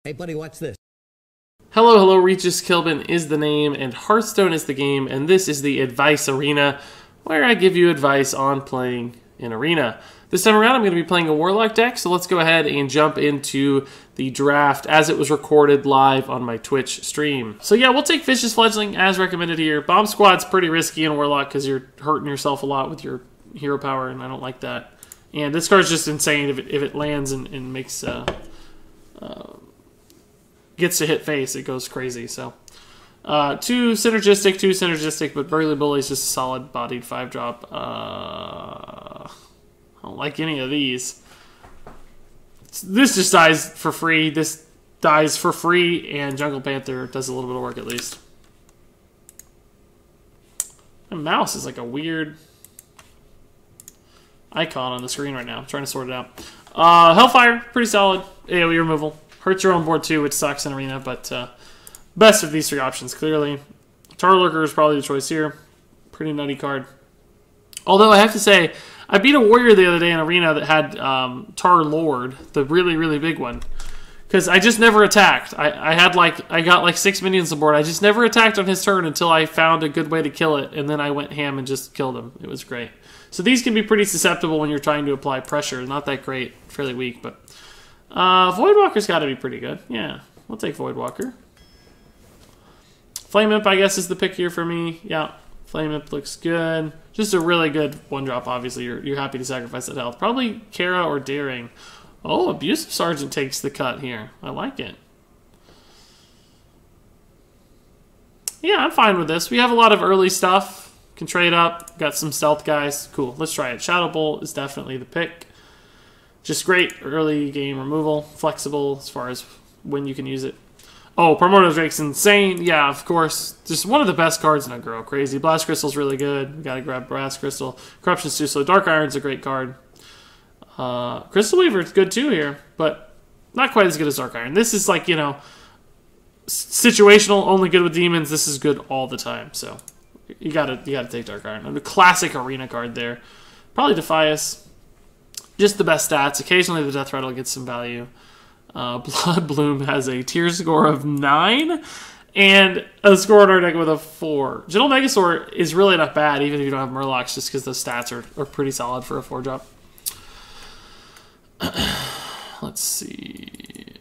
Hey, buddy, watch this. Hello, hello, Regis Kilbin is the name, and Hearthstone is the game, and this is the Advice Arena, where I give you advice on playing an arena. This time around, I'm going to be playing a Warlock deck, so let's go ahead and jump into the draft as it was recorded live on my Twitch stream. So yeah, we'll take Vicious Fledgling as recommended here. Bomb Squad's pretty risky in Warlock because you're hurting yourself a lot with your hero power, and I don't like that. And this card's just insane if it lands and makes... gets to hit face, it goes crazy. So, two synergistic, but Burly Bully is just a solid-bodied 5-drop. I don't like any of these. This just dies for free. This dies for free, and Jungle Panther does a little bit of work at least. My mouse is like a weird icon on the screen right now. I'm trying to sort it out. Hellfire, pretty solid. AoE removal. Hurts your own board too, which sucks in Arena, but best of these three options, clearly. Tar Lurker is probably the choice here. Pretty nutty card. Although I have to say, I beat a Warrior the other day in Arena that had Tar Lord, the really, really big one. Because I just never attacked. I got like 6 minions on board. I just never attacked on his turn until I found a good way to kill it, and then I went ham and just killed him. It was great. So these can be pretty susceptible when you're trying to apply pressure. Not that great, fairly weak, but... Voidwalker's got to be pretty good. Yeah, we'll take Voidwalker. Flame Imp, I guess, is the pick here for me. Yeah, Flame Imp looks good. Just a really good 1-drop, obviously. You're happy to sacrifice that health. Probably Kara or Daring. Oh, Abusive Sergeant takes the cut here. I like it. Yeah, I'm fine with this. We have a lot of early stuff. Can trade up. Got some stealth guys. Cool, let's try it. Shadow Bolt is definitely the pick. Just great early game removal, flexible as far as when you can use it. Oh, Primordial Drake's insane. Yeah, of course. Just one of the best cards in Aggro. Crazy. Blast Crystal's really good. We gotta grab Blast Crystal. Corruption's too slow. Dark Iron's a great card. Crystal Weaver's good too here, but not quite as good as Dark Iron. This is like, you know, situational, only good with demons. This is good all the time, so you gotta take Dark Iron. A classic arena card there. Probably Defias. Just the best stats. Occasionally the Death Rattle gets some value. Blood Bloom has a tier score of 9 and a score on our deck with a 4. Gentle Megasaur is really not bad, even if you don't have Murlocs, just because those stats are pretty solid for a 4-drop. Let's see.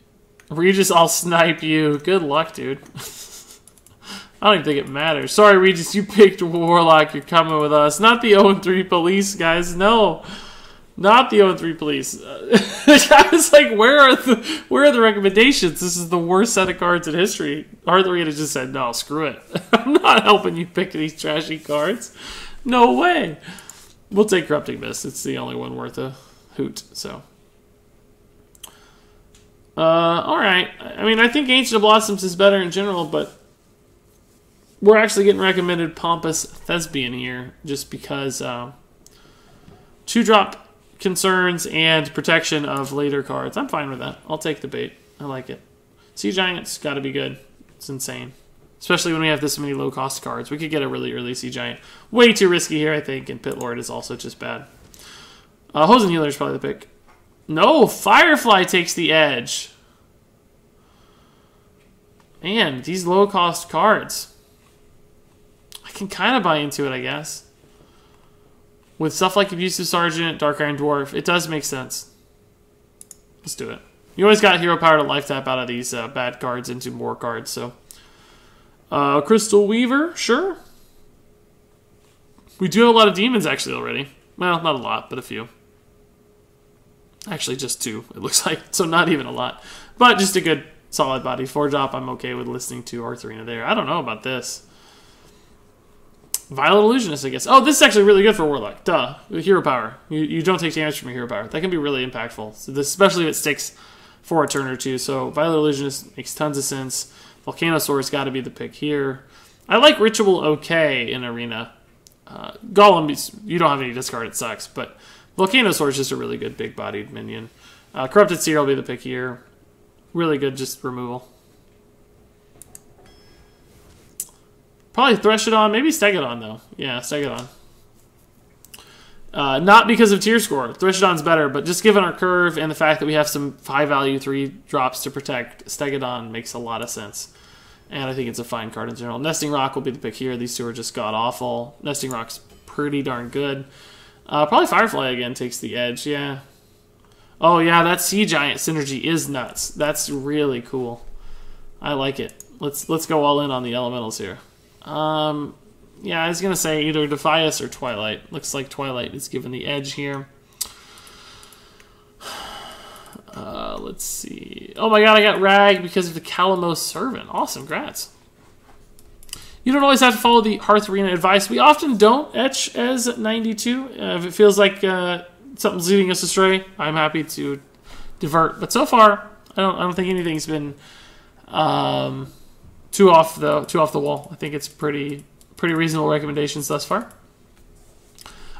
Regis, I'll snipe you. Good luck, dude. I don't even think it matters. Sorry, Regis, you picked Warlock. You're coming with us. Not the 0-3 police, guys. No. Not the 0-3 police. I was like, where are the recommendations? This is the worst set of cards in history. Hearthstone just said, no, screw it. I'm not helping you pick these trashy cards. No way. We'll take Corrupting Mist. It's the only one worth a hoot. So, all right. I mean, I think Ancient of Blossoms is better in general, but we're actually getting recommended Pompous Thespian here just because 2-drop concerns and protection of later cards. I'm fine with that. I'll take the bait. I like it. Sea Giant's got to be good. It's insane. Especially when we have this many low-cost cards. We could get a really early Sea Giant. Way too risky here, I think, and Pit Lord is also just bad. Hosen Healer is probably the pick. No! Firefly takes the edge! Man, these low-cost cards. I can kind of buy into it, I guess. With stuff like Abusive Sergeant, Dark Iron Dwarf, it does make sense. Let's do it. You always got hero power to life tap out of these bad cards into more cards, so. Crystal Weaver, sure. We do have a lot of demons actually already. Well, not a lot, but a few. Actually, just 2, it looks like. So not even a lot. But just a good solid body. 4-drop, I'm okay with listening to Arthrina there. I don't know about this. Violet Illusionist, I guess. Oh, this is actually really good for Warlock. Duh. Hero power. You don't take damage from your hero power. That can be really impactful. So this, especially if it sticks for a turn or two. So Violet Illusionist makes tons of sense. Volcanosaur's got to be the pick here. I like Ritual okay in Arena. Golem, you don't have any discard, it sucks. But Volcanosaur is just a really good big-bodied minion. Corrupted Seer will be the pick here. Really good, just removal. Probably Thresh it on, maybe Stegodon though. Yeah, Stegodon. Not because of tier score. Threshodon's better, but just given our curve and the fact that we have some high-value 3 drops to protect, Stegodon makes a lot of sense. And I think it's a fine card in general. Nesting Rock will be the pick here. These two are just god-awful. Nesting Rock's pretty darn good. Probably Firefly again takes the edge, yeah. Oh, yeah, that Sea Giant synergy is nuts. That's really cool. I like it. Let's go all in on the elementals here. Yeah, I was going to say either Defias or Twilight. Looks like Twilight is given the edge here. Let's see. Oh my god, I got Rag because of the Calamos Servant. Awesome, grats. You don't always have to follow the Hearth Arena advice. We often don't etch as 92. If it feels like something's leading us astray, I'm happy to divert. But so far, I don't think anything's been too off the wall. I think it's pretty reasonable recommendations thus far.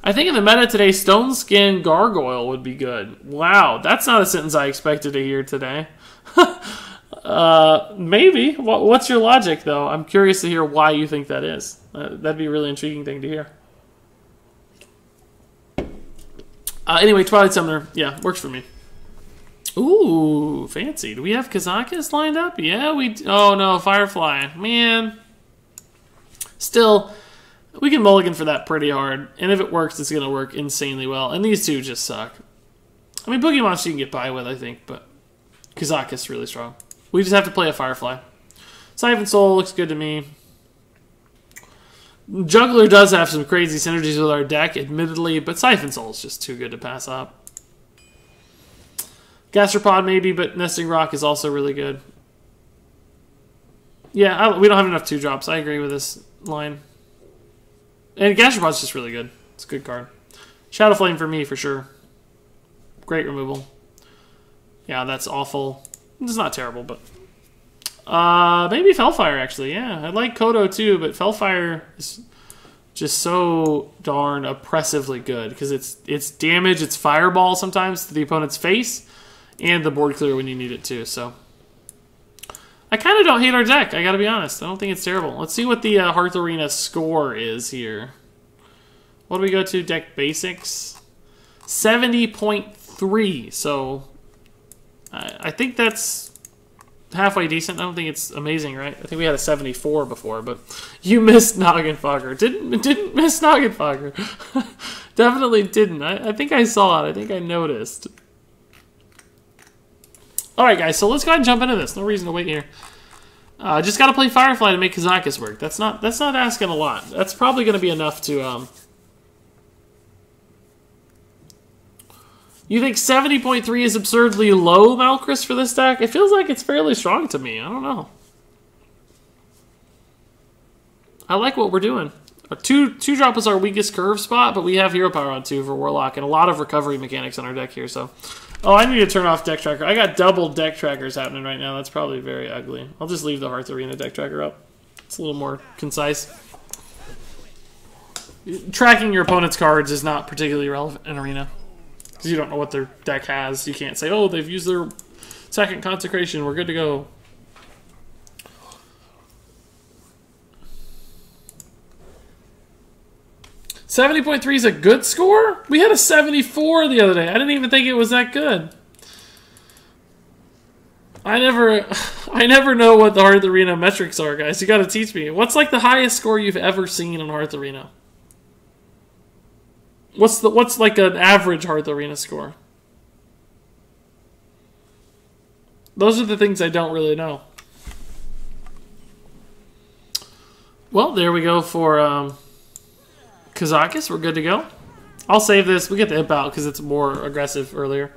I think in the meta today, Stone Skin Gargoyle would be good. Wow, that's not a sentence I expected to hear today. Maybe. What's your logic, though? I'm curious to hear why you think that is. That'd be a really intriguing thing to hear. Anyway, Twilight Summoner, yeah, works for me. Ooh, fancy. Do we have Kazakus lined up? Yeah, we... Oh, no, Firefly. Man. Still... We can mulligan for that pretty hard, and if it works, it's going to work insanely well. And these two just suck. I mean, Boogie Monster you can get by with, I think, but Kazakus is really strong. We just have to play a Firefly. Siphon Soul looks good to me. Juggler does have some crazy synergies with our deck, admittedly, but Siphon Soul is just too good to pass up. Gastropod maybe, but Nesting Rock is also really good. Yeah, we don't have enough 2-drops. I agree with this line. And Gastropod's just really good. It's a good card. Shadow Flame for me, for sure. Great removal. Yeah, that's awful. It's not terrible, but... maybe Fellfire, actually, yeah. I like Kodo, too, but Fellfire is just so darn oppressively good. Because it's damage, it's Fireball sometimes to the opponent's face, and the board clear when you need it, too, so... I kind of don't hate our deck, I gotta be honest. I don't think it's terrible. Let's see what the Hearth Arena score is here. What do we go to? Deck Basics? 70.3, so I think that's halfway decent. I don't think it's amazing, right? I think we had a 74 before, but you missed Noggenfogger. Didn't miss Noggenfogger. Definitely didn't. I think I saw it. I think I noticed. Alright guys, so let's go ahead and jump into this. No reason to wait here. Just gotta play Firefly to make Kazakus work. That's not asking a lot. That's probably gonna be enough to You think 70.3 is absurdly low, Malchus, for this deck? It feels like it's fairly strong to me. I don't know. I like what we're doing. Two-drop is our weakest curve spot, but we have Hero Power on 2 for Warlock and a lot of recovery mechanics on our deck here, so... Oh, I need to turn off Deck Tracker. I got double Deck Trackers happening right now. That's probably very ugly. I'll just leave the Hearth Arena Deck Tracker up. It's a little more concise. Tracking your opponent's cards is not particularly relevant in Arena. Because you don't know what their deck has. You can't say, oh, they've used their second Consecration. We're good to go. $70.3 is a good score? We had a 74 the other day. I didn't even think it was that good. I never know what the Hearth Arena metrics are, guys. You gotta teach me. What's like the highest score you've ever seen on Hearth Arena? What's like an average Hearth Arena score? Those are the things I don't really know. Well, there we go for Kazakus. We're good to go. I'll save this. We get the imp out because it's more aggressive earlier.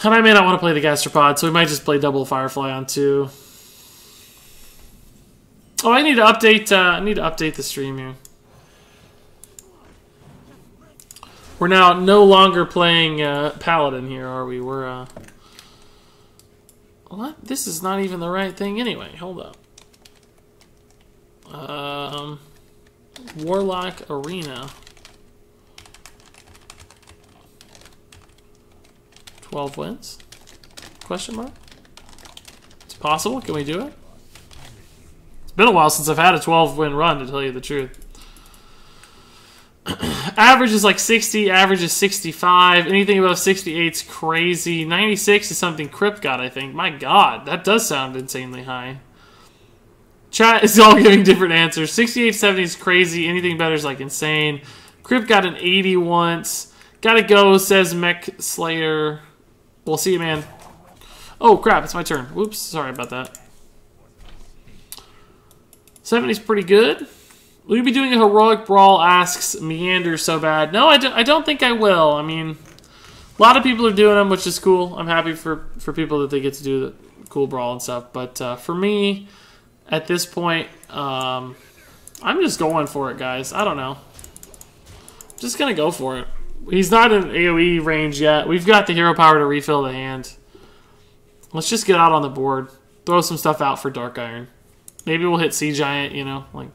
And I may not want to play the Gastropod, so we might just play double Firefly on 2. Oh, I need to update the stream here. We're now no longer playing Paladin here, are we? We're what? This is not even the right thing anyway. Hold up. Warlock Arena. 12 wins? Question mark? It's possible. Can we do it? It's been a while since I've had a 12-win run, to tell you the truth. Average is like 60, average is 65. Anything above 68 is crazy. 96 is something Crypt got, I think. My god, that does sound insanely high. Chat is all giving different answers. 68, 70 is crazy. Anything better is like insane. Crypt got an 80 once. Gotta go, says Mech Slayer. We'll see you, man. Oh, crap, it's my turn. Whoops, sorry about that. 70's pretty good. Will you be doing a Heroic Brawl, asks Meander so bad. No, I don't think I will. I mean, a lot of people are doing them, which is cool. I'm happy for people that they get to do the cool Brawl and stuff. But for me, at this point, I'm just going for it, guys. I don't know. Just going to go for it. He's not in AoE range yet. We've got the hero power to refill the hand. Let's just get out on the board. Throw some stuff out for Dark Iron. Maybe we'll hit Sea Giant, you know, like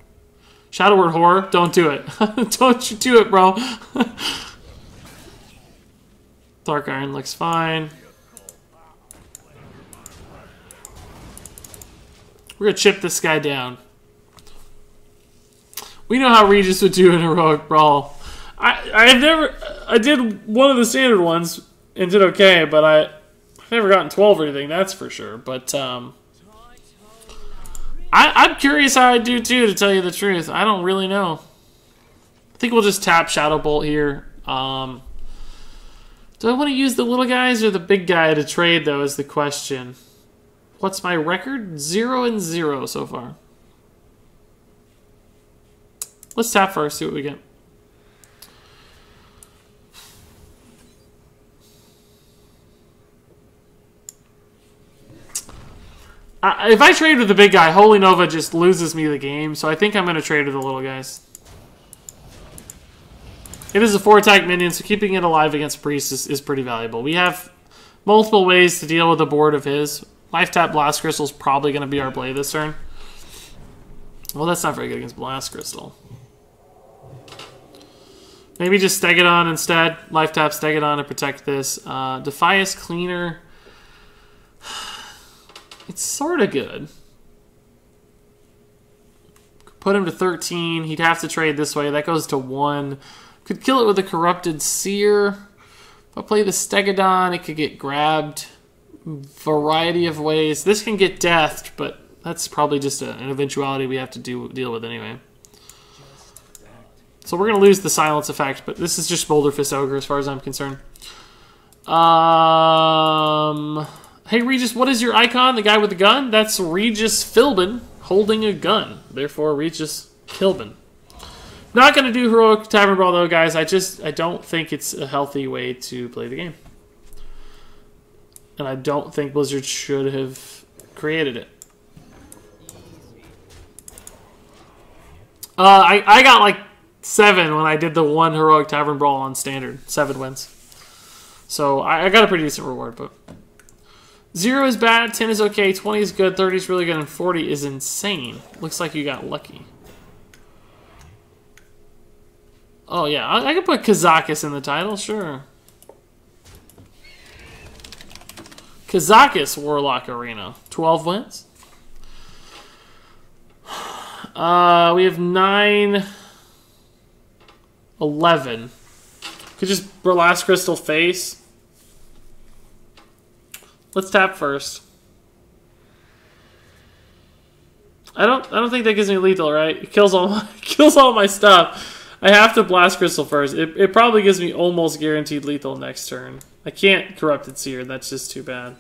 Shadow Word Horror. Don't do it. Don't you do it, bro. Dark Iron looks fine. We're gonna chip this guy down. We know how Regis would do in Heroic Brawl. I did one of the standard ones and did okay, but I've never gotten 12 or anything, that's for sure. But I'm curious how I do too, to tell you the truth. I don't really know. I think we'll just tap Shadow Bolt here. Do I want to use the little guys or the big guy to trade, though, is the question. What's my record? 0-0 so far. Let's tap first, see what we get. If I trade with the big guy, Holy Nova just loses me the game, so I think I'm going to trade with the little guys. It is a 4-attack minion, so keeping it alive against Priest is pretty valuable. We have multiple ways to deal with a board of his. Life Tap Blast Crystal is probably going to be our play this turn. Well, that's not very good against Blast Crystal. Maybe just Stegodon instead. Life Tap Stegodon to protect this. Defias Cleaner. It's sort of good. Put him to 13. He'd have to trade this way. That goes to 1. Could kill it with a Corrupted Seer. If I play the Stegodon, it could get grabbed. Variety of ways. This can get deathed, but that's probably just an eventuality we have to deal with anyway. So we're going to lose the Silence effect, but this is just Boulder Fist Ogre as far as I'm concerned. Hey, Regis, what is your icon? The guy with the gun? That's Regis Philbin holding a gun. Therefore, Regis Philbin. Not going to do Heroic Tavern Brawl, though, guys. I don't think it's a healthy way to play the game. And I don't think Blizzard should have created it. I got like 7 when I did the 1 Heroic Tavern Brawl on Standard. 7 wins. So I got a pretty decent reward, but 0 is bad, 10 is okay, 20 is good, 30 is really good, and 40 is insane. Looks like you got lucky. Oh yeah, I can put Kazakus in the title, sure. Kazakus Warlock Arena. 12 wins. We have 9... 11. Could just Blast Crystal face. Let's tap first. I don't think that gives me lethal, right? It kills all my stuff. I have to Blast Crystal first. It probably gives me almost guaranteed lethal next turn. I can't Corrupted Seer. That's just too bad.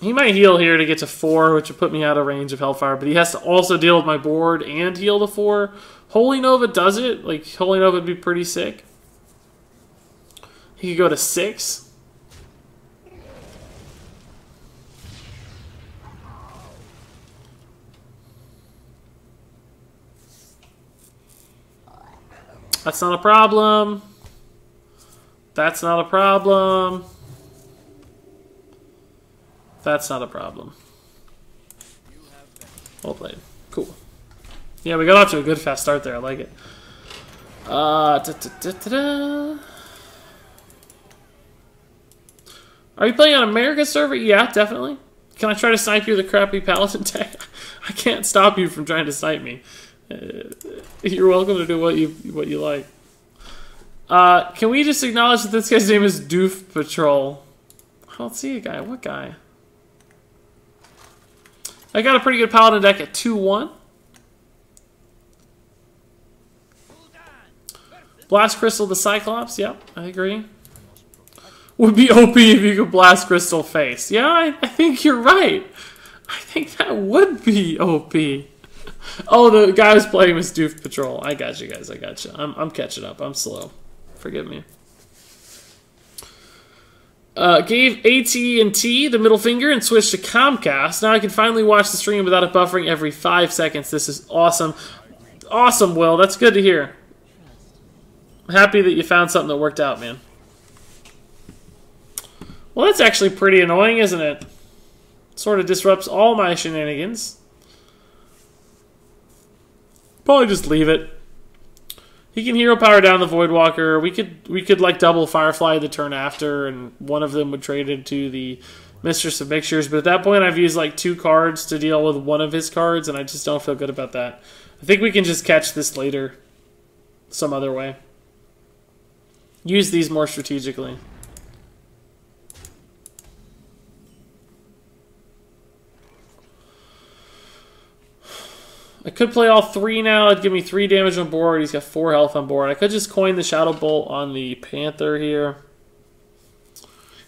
He might heal here to get to 4, which would put me out of range of Hellfire, but he has to also deal with my board and heal to 4. Holy Nova does it. Like, Holy Nova would be pretty sick. He could go to 6. That's not a problem. That's not a problem. That's not a problem. Well played. Cool. Yeah, we got off to a good fast start there. I like it. Are you playing on America's server? Yeah, definitely. Can I try to snipe you with a crappy paladin deck? I can't stop you from trying to snipe me. You're welcome to do what you like. Can we just acknowledge that this guy's name is Doof Patrol? I don't see a guy. What guy? I got a pretty good paladin deck at 2-1. Blast Crystal the Cyclops. Yep, I agree. Would be OP if you could Blast Crystal face. Yeah, I think you're right. I think that would be OP. Oh, the guy who's playing was Doof Patrol. I got you guys. I got you. I'm catching up. I'm slow. Forgive me. Gave AT&T the middle finger and switched to Comcast. Now I can finally watch the stream without it buffering every 5 seconds. This is awesome. Awesome, Will. That's good to hear. I'm happy that you found something that worked out, man. Well, that's actually pretty annoying, isn't it? Sort of disrupts all my shenanigans. Probably just leave it. He can hero power down the Voidwalker. We could like double Firefly the turn after, and one of them would trade into the Mistress of Mixtures. But at that point, I've used like 2 cards to deal with one of his cards, and I just don't feel good about that. I think we can just catch this later, some other way. Use these more strategically. I could play all 3 now. It'd give me 3 damage on board. He's got 4 health on board. I could just coin the Shadow Bolt on the Panther here.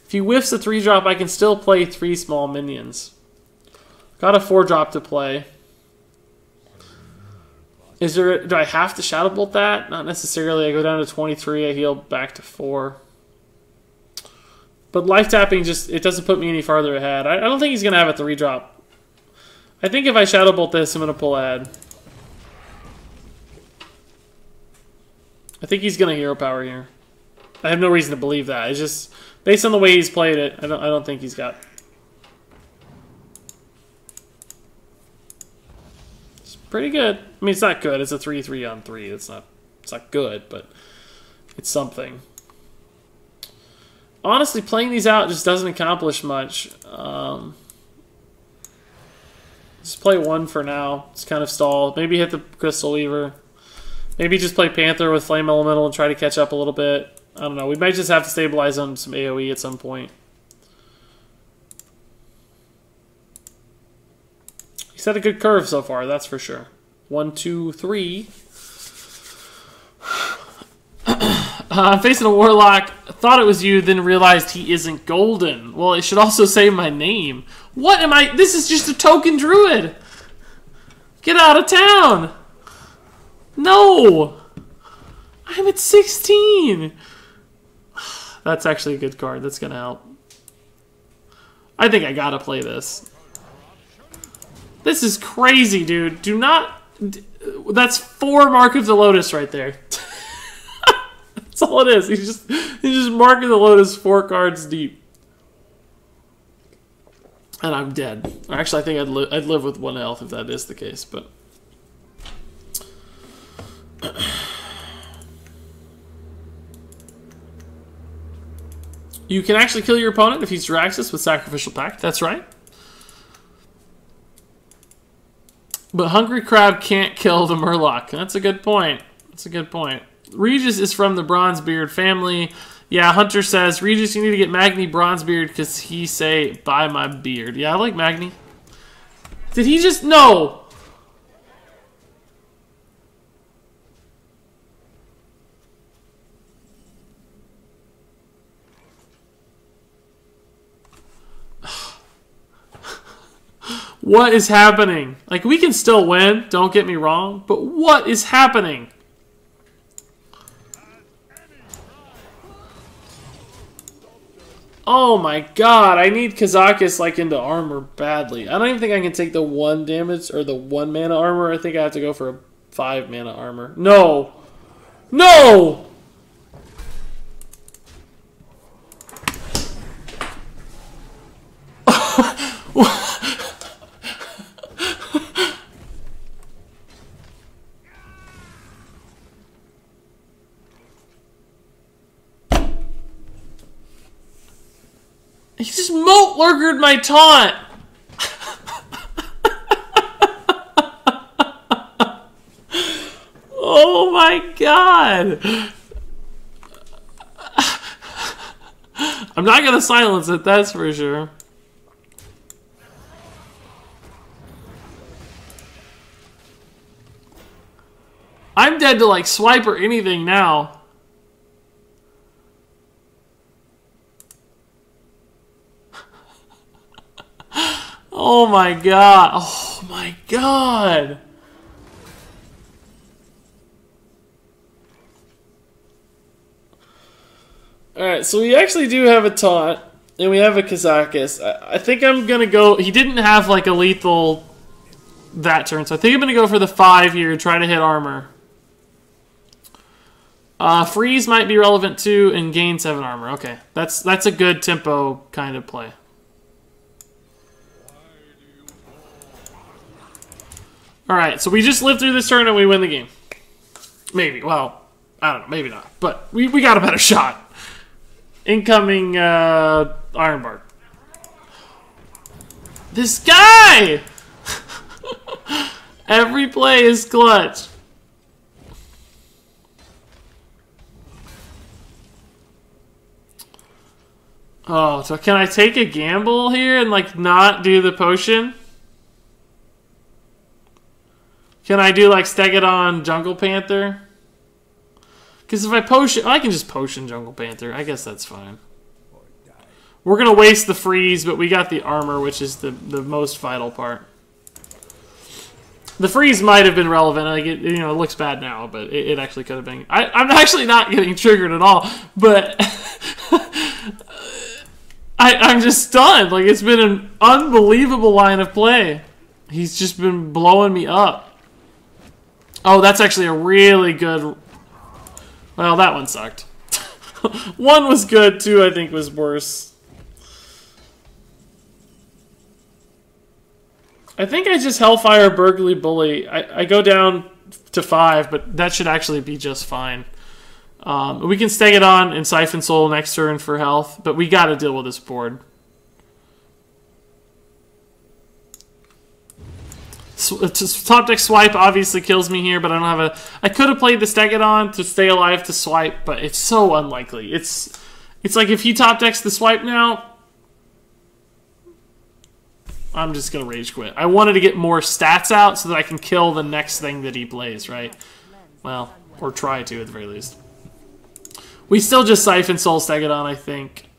If he whiffs a 3-drop, I can still play 3 small minions. Got a 4-drop to play. Do I have to Shadow Bolt that? Not necessarily. I go down to 23. I heal back to 4. But life tapping it doesn't put me any farther ahead. I don't think he's going to have a 3-drop. I think if I Shadow Bolt this, I'm going to pull ahead. I think he's going to hero power here. I have no reason to believe that. It's just, based on the way he's played it, I don't think he's got... It's pretty good. I mean, it's not good. It's a 3-3 on 3. It's not good, but it's something. Honestly, playing these out just doesn't accomplish much. Just play 1 for now. Just kind of stall. Maybe hit the Crystal Weaver. Maybe just play Panther with Flame Elemental and try to catch up a little bit. I don't know. We might just have to stabilize on some AoE at some point. He's had a good curve so far, that's for sure. 1, 2, 3. I'm facing a Warlock. Thought it was you, then realized he isn't golden. Well, it should also say my name. What am I? This is just a token druid. Get out of town. No. I'm at 16. That's actually a good card. That's going to help. I think I got to play this. This is crazy, dude. Do not... That's 4 Mark of the Lotus right there. That's all it is. He's just marking the Lotus 4 cards deep. And I'm dead. Actually, I think I'd live with 1 health if that is the case, but... You can actually kill your opponent if he's Draxus with Sacrificial Pact. That's right. But Hungry Crab can't kill the Murloc. That's a good point. That's a good point. Regis is from the Bronzebeard family. Yeah, Hunter says, Regis, you need to get Magni Bronzebeard because he say, buy my beard. Yeah, I like Magni. Did he just... No! What is happening? Like, we can still win, don't get me wrong, but what is happening? Oh my god, I need Kazakis like into armor badly. I don't even think I can take the 1 damage or the 1 mana armor. I think I have to go for a 5 mana armor. No! No! He just moat lurkered my taunt. god! I'm not gonna silence it, that's for sure. I'm dead to like swipe or anything now. Oh my god. Oh my god. Alright, so we actually do have a taunt, and we have a Kazakus. I think I'm gonna go... He didn't have like a lethal that turn, so I think I'm gonna go for the 5 here, try to hit armor. Freeze might be relevant too, and gain 7 armor. Okay, that's a good tempo kind of play. Alright, so we just lived through this turn and we win the game. Maybe. Well, I don't know. Maybe not. But we got a better shot. Incoming Iron Bar. This guy! Every play is clutch. Oh, so can I take a gamble here and like not do the potion? Can I do like Stegadon Jungle Panther? Because if I potion, I can just potion Jungle Panther. I guess that's fine. We're gonna waste the freeze, but we got the armor, which is the most vital part. The freeze might have been relevant. Like it looks bad now, but it actually could have been. I'm actually not getting triggered at all, but I'm just stunned. Like it's been an unbelievable line of play. He's just been blowing me up. Oh, that's actually a really good... Well, that one sucked. One was good, two I think was worse. I think I just Hellfire Burglary Bully. I go down to 5, but that should actually be just fine. We can stay it on and Siphon Soul next turn for health, but we got to deal with this board. Top deck swipe obviously kills me here, but I don't have a... I could have played the Stegadon to stay alive to swipe, but it's so unlikely. It's like if he top decks the swipe now, I'm just going to rage quit. I wanted to get more stats out so that I can kill the next thing that he plays, right? Well, or try to at the very least. We still just Siphon Soul Stegadon, I think.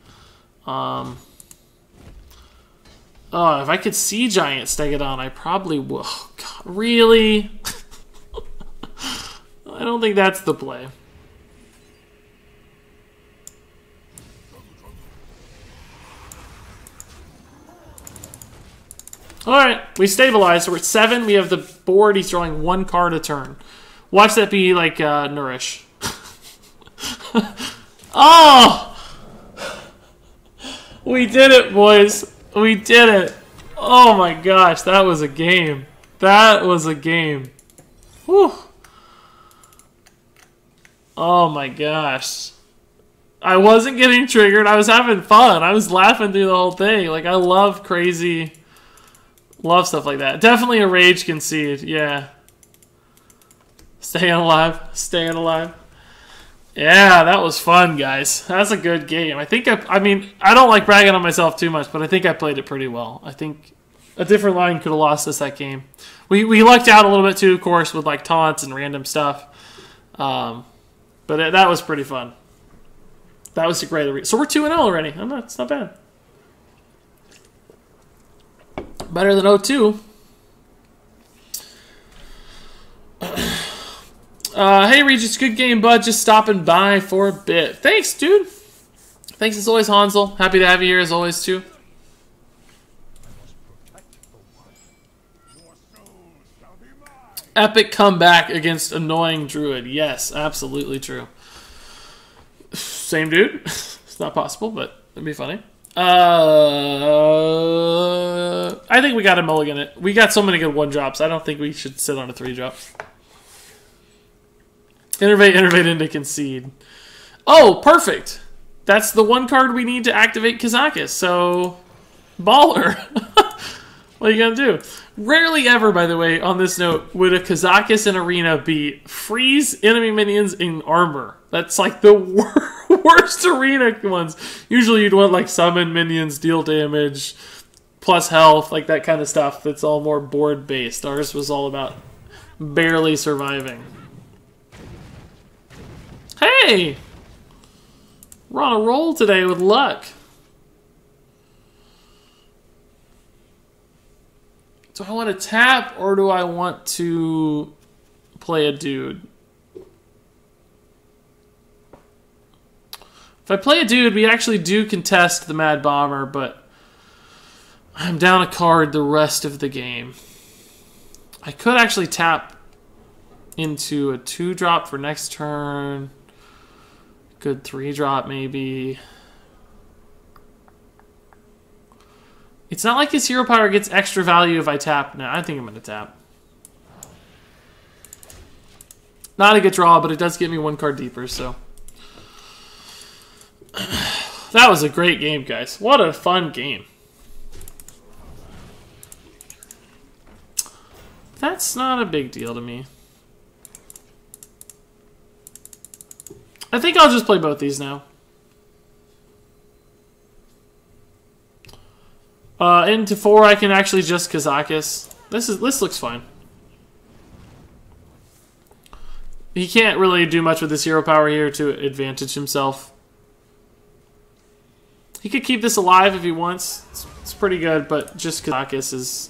Oh, if I could see Giant Stegadon, I probably would. Oh, God, really? I don't think that's the play. Alright, we stabilized. So we're at 7. We have the board. He's drawing 1 card a turn. Watch that be like Nourish. Oh! We did it, boys. We did it. Oh my gosh, that was a game. That was a game. Whew. Oh my gosh. I wasn't getting triggered. I was having fun. I was laughing through the whole thing. Like, I love crazy... Love stuff like that. Definitely a rage concede. Yeah. Staying alive. Staying alive. Yeah, that was fun, guys. That's a good game. I mean, I don't like bragging on myself too much, but I think I played it pretty well. I think a different line could have lost us that game. We lucked out a little bit too, of course, with like taunts and random stuff. But that was pretty fun. That was a great... So we're 2-0 already. It's not bad. Better than 0-2. Hey, Regis, good game, bud. Just stopping by for a bit. Thanks, dude. Thanks as always, Hansel. Happy to have you here as always, too. Epic comeback against annoying Druid. Yes, absolutely true. Same dude. It's not possible, but it'd be funny. I think we got to mulligan it. We got so many good 1-drops. I don't think we should sit on a 3-drop. Innervate into concede. Oh, perfect. That's the 1 card we need to activate Kazakus. So, baller. What are you gonna do? Rarely ever, by the way, on this note, would a Kazakus in Arena be freeze enemy minions in armor. That's like the worst arena ones. Usually you'd want like summon minions, deal damage, plus health, like that kind of stuff. That's all more board based. Ours was all about barely surviving. Hey! We're on a roll today with luck. Do I want to tap or do I want to play a dude? If I play a dude, we actually do contest the Mad Bomber, but I'm down a card the rest of the game. I could actually tap into a 2-drop for next turn. Good 3-drop maybe. It's not like his hero power gets extra value if I tap. No, I think I'm going to tap. Not a good draw, but it does get me 1 card deeper, so. That was a great game, guys. What a fun game. That's not a big deal to me. I think I'll just play both these now. Into 4, I can actually just Kazakus. This looks fine. He can't really do much with his hero power here to advantage himself. He could keep this alive if he wants. It's pretty good, but just Kazakus is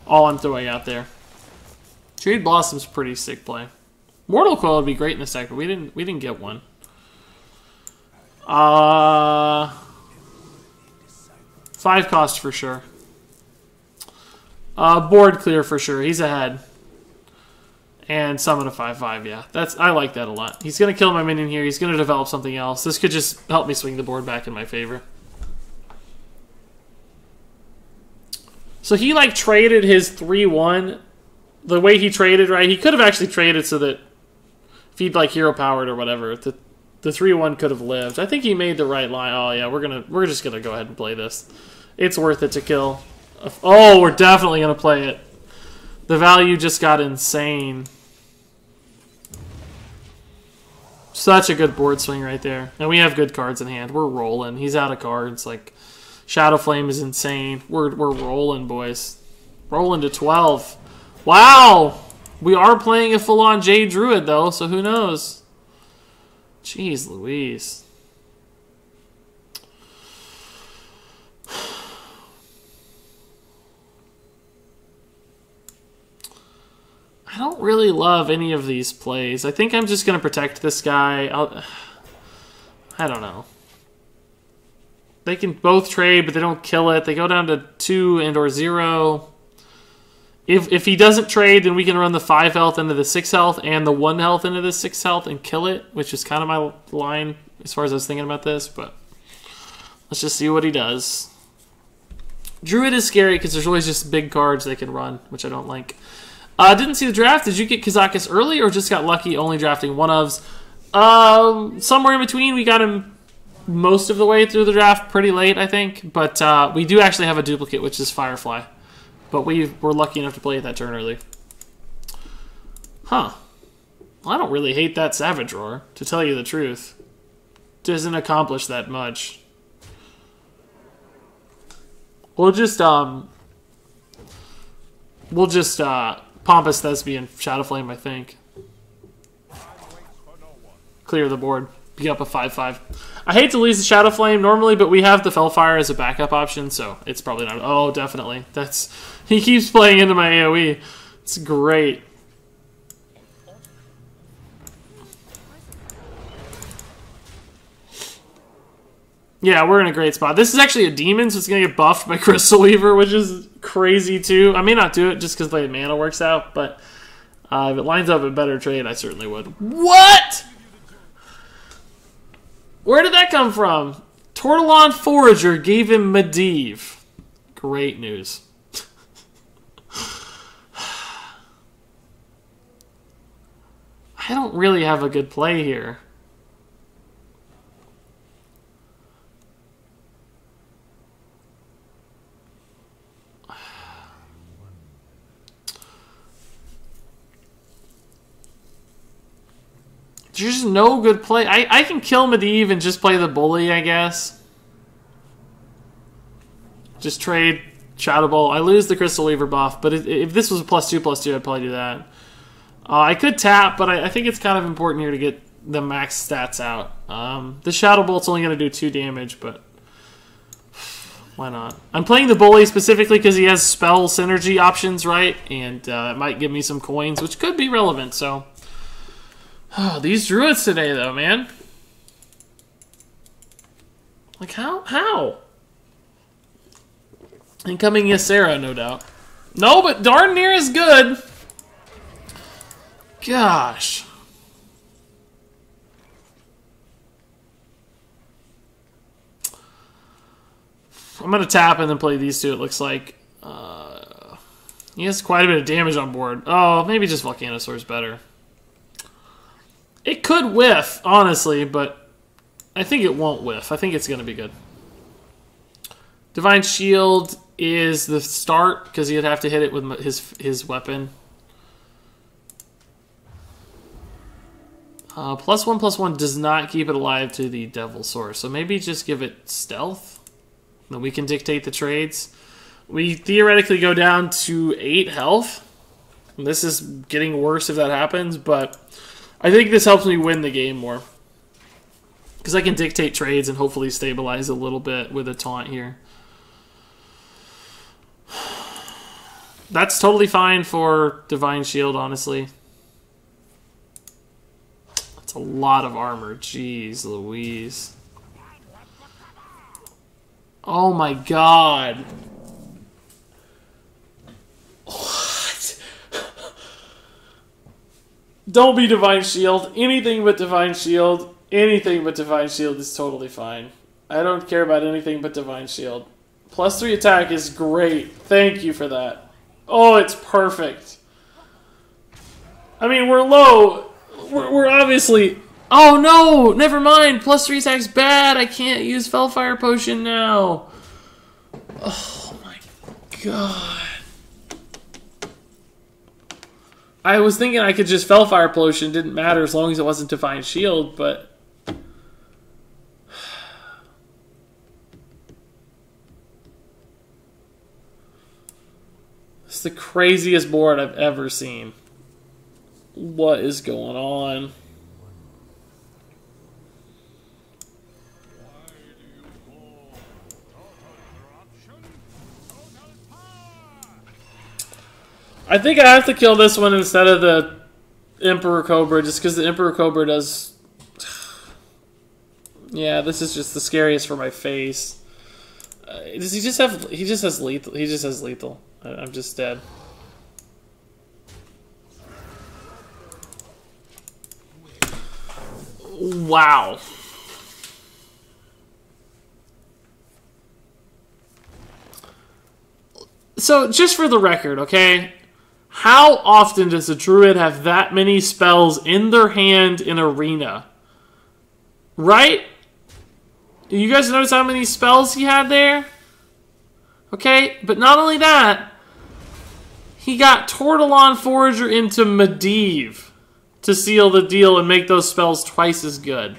all I'm throwing out there. Jade Blossom's pretty sick play. Mortal Coil would be great in this deck, but we didn't get one. 5 cost for sure. Board clear for sure. He's ahead. And summon a 5/5, yeah. I like that a lot. He's going to kill my minion here. He's going to develop something else. This could just help me swing the board back in my favor. So he like traded his 3/1. The way he traded, right? He could have actually traded so that if he'd like hero powered or whatever, the 3/1 could have lived. I think he made the right line. Oh yeah, we're just gonna go ahead and play this. It's worth it to kill. Oh, we're definitely gonna play it. The value just got insane. Such a good board swing right there. And we have good cards in hand. We're rolling. He's out of cards. Like Shadow Flame is insane. We're rolling, boys. Rolling to 12. Wow! We are playing a full-on Jade Druid though, so who knows? Jeez Louise. I don't really love any of these plays. I think I'm just going to protect this guy. I don't know. They can both trade, but they don't kill it. They go down to 2 and or 0. If he doesn't trade, then we can run the 5 health into the 6 health and the 1 health into the 6 health and kill it, which is kind of my line as far as I was thinking about this, but let's just see what he does. Druid is scary because there's always just big cards they can run, which I don't like. Didn't see the draft. Did you get Kazakus early or just got lucky only drafting one ofs? Somewhere in between. We got him most of the way through the draft, pretty late, I think. But we do actually have a duplicate, which is Firefly. But we were lucky enough to play it that turn early. Huh. Well, I don't really hate that Savage Roar, to tell you the truth. Doesn't accomplish that much. We'll just Pompous Thespian Shadow Flame, I think. Clear the board. Be up a 5/5. I hate to lose the Shadow Flame normally, but we have the Fellfire as a backup option, so it's probably not. Oh, definitely. He keeps playing into my AoE. It's great. Yeah, we're in a great spot. This is actually a demon, so it's going to get buffed by Crystal Weaver, which is crazy too. I may not do it just because the mana works out, but if it lines up a better trade, I certainly would. What? Where did that come from? Tortillon Forager gave him Medivh. Great news. I don't really have a good play here. There's no good play. I can kill Medivh and just play the bully, I guess. Just trade Shadow Ball. I lose the Crystal Weaver buff, but if this was a +2/+2, I'd probably do that. I could tap, but I think it's kind of important here to get the max stats out. The Shadow Bolt's only going to do 2 damage, but why not? I'm playing the bully specifically because he has spell synergy options, right? And it might give me some coins, which could be relevant, so... Oh, these druids today, though, man. Like, how? Incoming Ysera, no doubt. No, but darn near as good. Gosh. I'm going to tap and then play these two, it looks like. He has quite a bit of damage on board. Oh, maybe just Volcanosaur is better. It could whiff, honestly, but I think it won't whiff. I think it's going to be good. Divine Shield is the start, because he'd have to hit it with his weapon. +1/+1 does not keep it alive to the Devil Source, so maybe just give it Stealth. Then we can dictate the trades. We theoretically go down to 8 health. This is getting worse if that happens, but I think this helps me win the game more. Because I can dictate trades and hopefully stabilize a little bit with a taunt here. That's totally fine for Divine Shield, honestly. That's a lot of armor. Jeez Louise. Oh my god. What? Don't be Divine Shield. Anything but Divine Shield. Anything but Divine Shield is totally fine. I don't care about anything but Divine Shield. +3 attack is great. Thank you for that. Oh, it's perfect. I mean, we're low. We're obviously... Oh, no! Never mind! +3 attack's bad! I can't use Fellfire Potion now! Oh, my god. I was thinking I could just Fellfire Potion. Didn't matter as long as it wasn't Divine Shield, but... It's the craziest board I've ever seen. What is going on? I think I have to kill this one instead of the Emperor Cobra, just because the Emperor Cobra does... Yeah, this is just the scariest for my face. Does he just have... He just has lethal. He just has lethal. I'm just dead. Wow. So, just for the record, okay? How often does a druid have that many spells in their hand in Arena? Right? You guys notice how many spells he had there? Okay, but not only that, he got Tortillon Forager into Medivh to seal the deal and make those spells twice as good.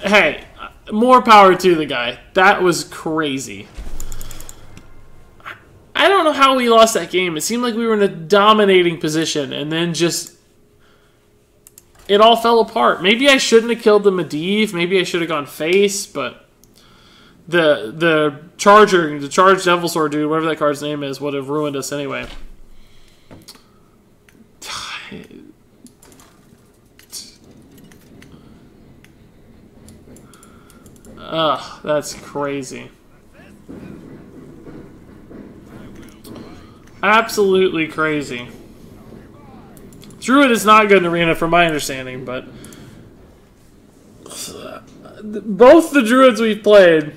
Hey, more power to the guy. That was crazy. I don't know how we lost that game. It seemed like we were in a dominating position, and then just... It all fell apart. Maybe I shouldn't have killed the Medivh. Maybe I should have gone face, but... The charged Devil Sword dude, whatever that card's name is, would have ruined us anyway. Ugh, that's crazy. Absolutely crazy. Druid is not good in Arena from my understanding, but... Both the Druids we've played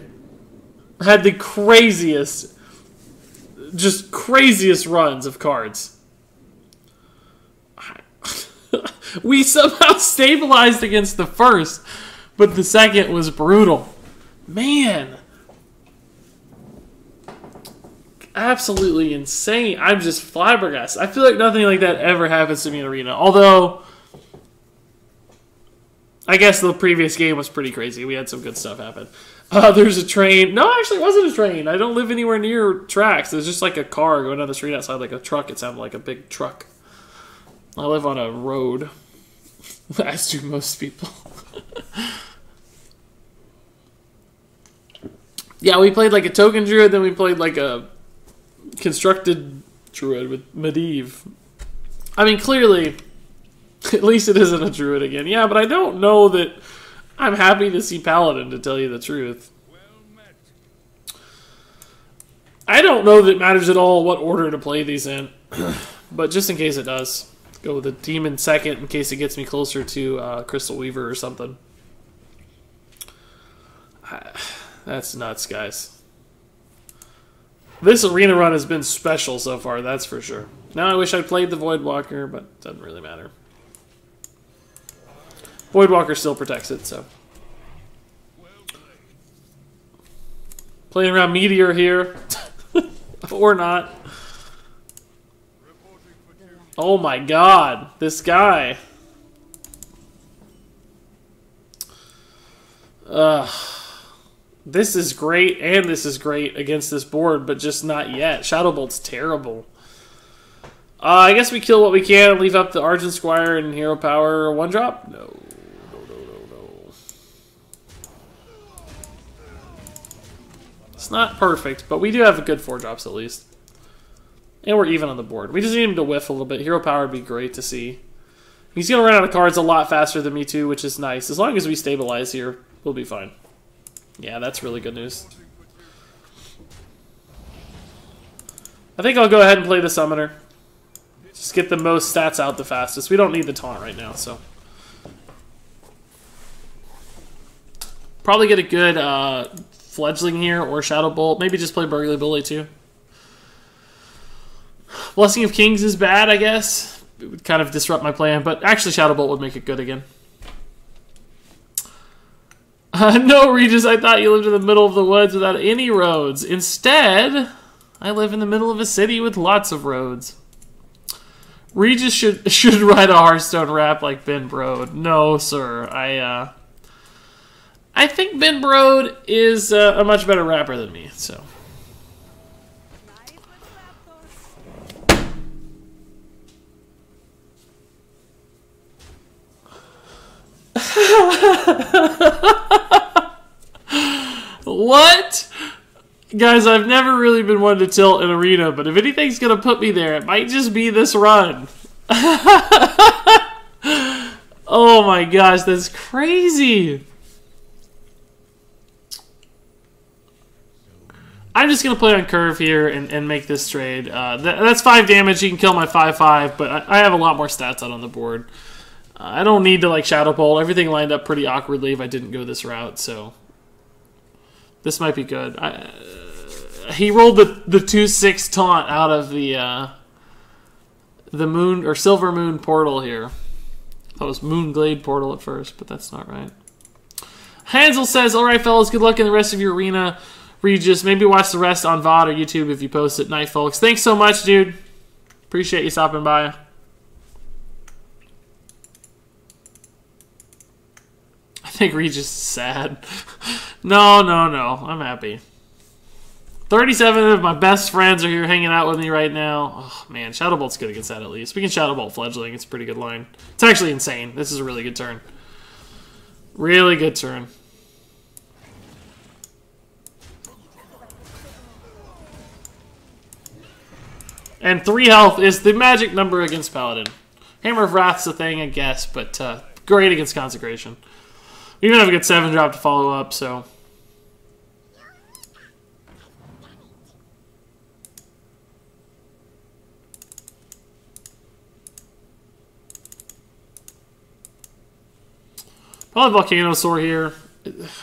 had the craziest, just craziest runs of cards. We somehow stabilized against the first, but the second was brutal. Man. absolutely insane. I'm just flabbergasted. I feel like nothing like that ever happens to me in Arena. Although, I guess the previous game was pretty crazy. We had some good stuff happen. There's a train. No, actually, it wasn't a train. I don't live anywhere near tracks. There's just like a car going down the street outside, like a truck. It sounded like a big truck. I live on a road, as do most people. Yeah, we played like a token druid, then we played like a constructed druid with Medivh. I mean, clearly, at least it isn't a druid again. Yeah, but I don't know that I'm happy to see Paladin, to tell you the truth. I don't know that it matters at all what order to play these in, but just in case it does. Go with the Demon second in case it gets me closer to Crystal Weaver or something. That's nuts, guys. This arena run has been special so far, that's for sure. Now I wish I'd played the Voidwalker, but it doesn't really matter. Voidwalker still protects it, so. Playing around Meteor here. Or not. Oh my god, this guy. This is great, and this is great against this board, but just not yet. Shadowbolt's terrible. I guess we kill what we can and leave up the Argent Squire and Hero Power 1-drop? No. It's not perfect, but we do have a good 4-drops at least. And we're even on the board. We just need him to whiff a little bit. Hero Power would be great to see. He's going to run out of cards a lot faster than me too, which is nice. As long as we stabilize here, we'll be fine. Yeah, that's really good news. I think I'll go ahead and play the Summoner. Just get the most stats out the fastest. We don't need the taunt right now, so. Probably get a good Fledgling here or Shadowbolt. Maybe just play Burgly Bully too. Blessing of Kings is bad, I guess. It would kind of disrupt my plan, but actually Shadowbolt would make it good again. No, Regis, I thought you lived in the middle of the woods without any roads. Instead, I live in the middle of a city with lots of roads. Regis should write a Hearthstone rap like Ben Brode. No, sir. I think Ben Brode is a much better rapper than me, so. What? Guys, I've never really been one to tilt an arena, but if anything's gonna put me there, it might just be this run. Oh my gosh, that's crazy. I'm just going to play on curve here and make this trade. That's 5 damage. He can kill my 5/5, but I have a lot more stats out on the board. I don't need to like Shadow Bolt. Everything lined up pretty awkwardly if I didn't go this route, so this might be good. He rolled the 2/6 taunt out of the moon or Silver Moon portal here. I thought it was Moonglade portal at first, but that's not right. Hansel says, "All right, fellas, good luck in the rest of your arena. Regis, maybe watch the rest on VOD or YouTube if you post it. Night, folks." Thanks so much, dude. Appreciate you stopping by. I think Regis is sad. No. I'm happy. 37 of my best friends are here hanging out with me right now. Oh, man. Shadow Bolt's good against that at least. We can Shadow Bolt Fledgling. It's a pretty good line. It's actually insane. This is a really good turn. Really good turn. And 3 health is the magic number against Paladin. Hammer of Wrath's a thing, I guess, but great against Consecration. We even have a good 7-drop to follow up, so. Probably Volcano Soar here.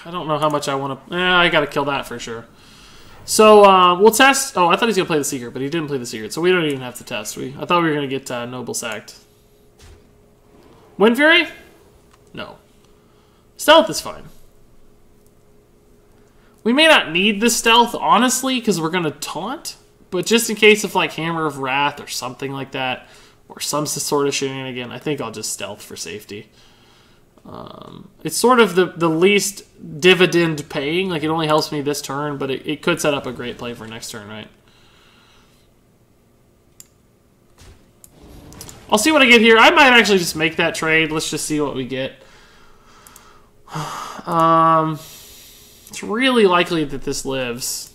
I don't know how much I want to. I gotta kill that for sure. So we'll test. Oh, I thought he was gonna play the Secret, but he didn't play the Secret, so we don't even have to test. I thought we were gonna get Noble sacked. Wind Fury? No. Stealth is fine. We may not need the stealth, honestly, because we're gonna taunt. But just in case of like Hammer of Wrath or something like that, or some sort of shenanigan, I think I'll just stealth for safety. It's sort of the least dividend paying. Like, it only helps me this turn, but it could set up a great play for next turn, right? I'll see what I get here. I might actually just make that trade. Let's just see what we get. It's really likely that this lives.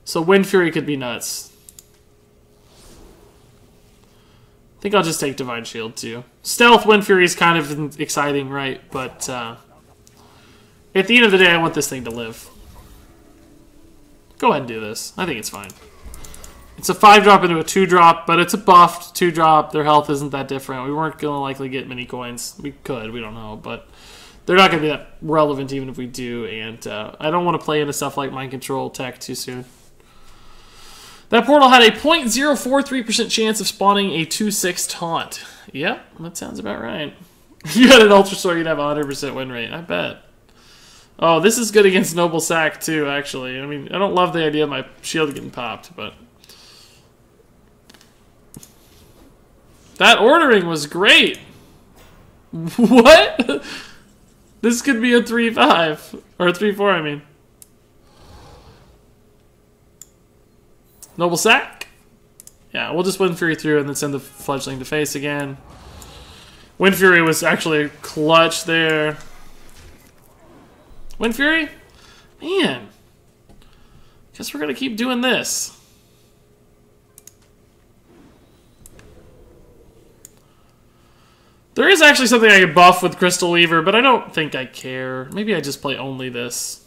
So Wind Fury could be nuts. I think I'll just take Divine Shield too. Stealth Wind Fury is kind of exciting, right? But at the end of the day, I want this thing to live. Go ahead and do this. I think it's fine. It's a 5-drop into a 2-drop, but it's a buffed 2-drop. Their health isn't that different. We weren't going to likely get many coins. We could, we don't know, but they're not going to be that relevant even if we do, and I don't want to play into stuff like Mind Control tech too soon. That portal had a 0.043% chance of spawning a 2/6 taunt. Yep, that sounds about right. If you had an Ultra Sword, you'd have a 100% win rate, I bet. Oh, this is good against Noble Sack too, actually. I mean, I don't love the idea of my shield getting popped, but... That ordering was great! What? This could be a 3-5. Or a 3-4, I mean. Noble Sack? Yeah, we'll just Wind Fury through and then send the Fledgling to face again. Wind Fury was actually clutch there. Wind Fury? Man. Guess we're going to keep doing this. There is actually something I could buff with Crystal Weaver, but I don't think I care. Maybe I just play only this.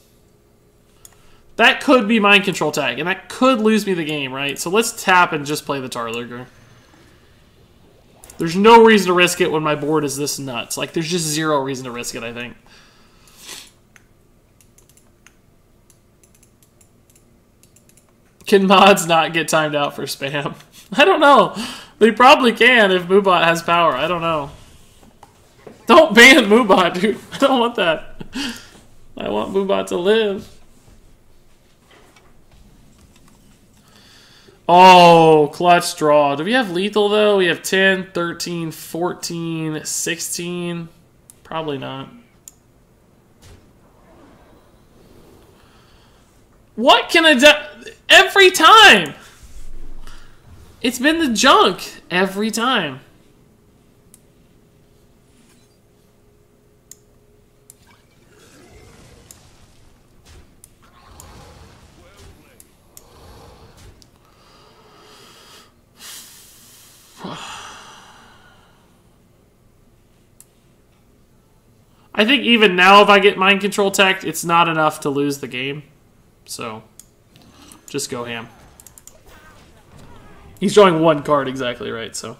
That could be Mind Control tag, and that could lose me the game, right? So let's tap and just play the Tarlurker. There's no reason to risk it when my board is this nuts. Like, there's just zero reason to risk it, I think. Can mods not get timed out for spam? I don't know. They probably can if Moobot has power. I don't know. Don't ban Moobot, dude. I don't want that. I want Moobot to live. Oh, clutch draw. Do we have lethal, though? We have 10, 13, 14, 16. Probably not. What can I do? Every time! It's been the junk every time. I think even now if I get Mind Control tech, it's not enough to lose the game. So, just go ham. He's drawing one card exactly right, so.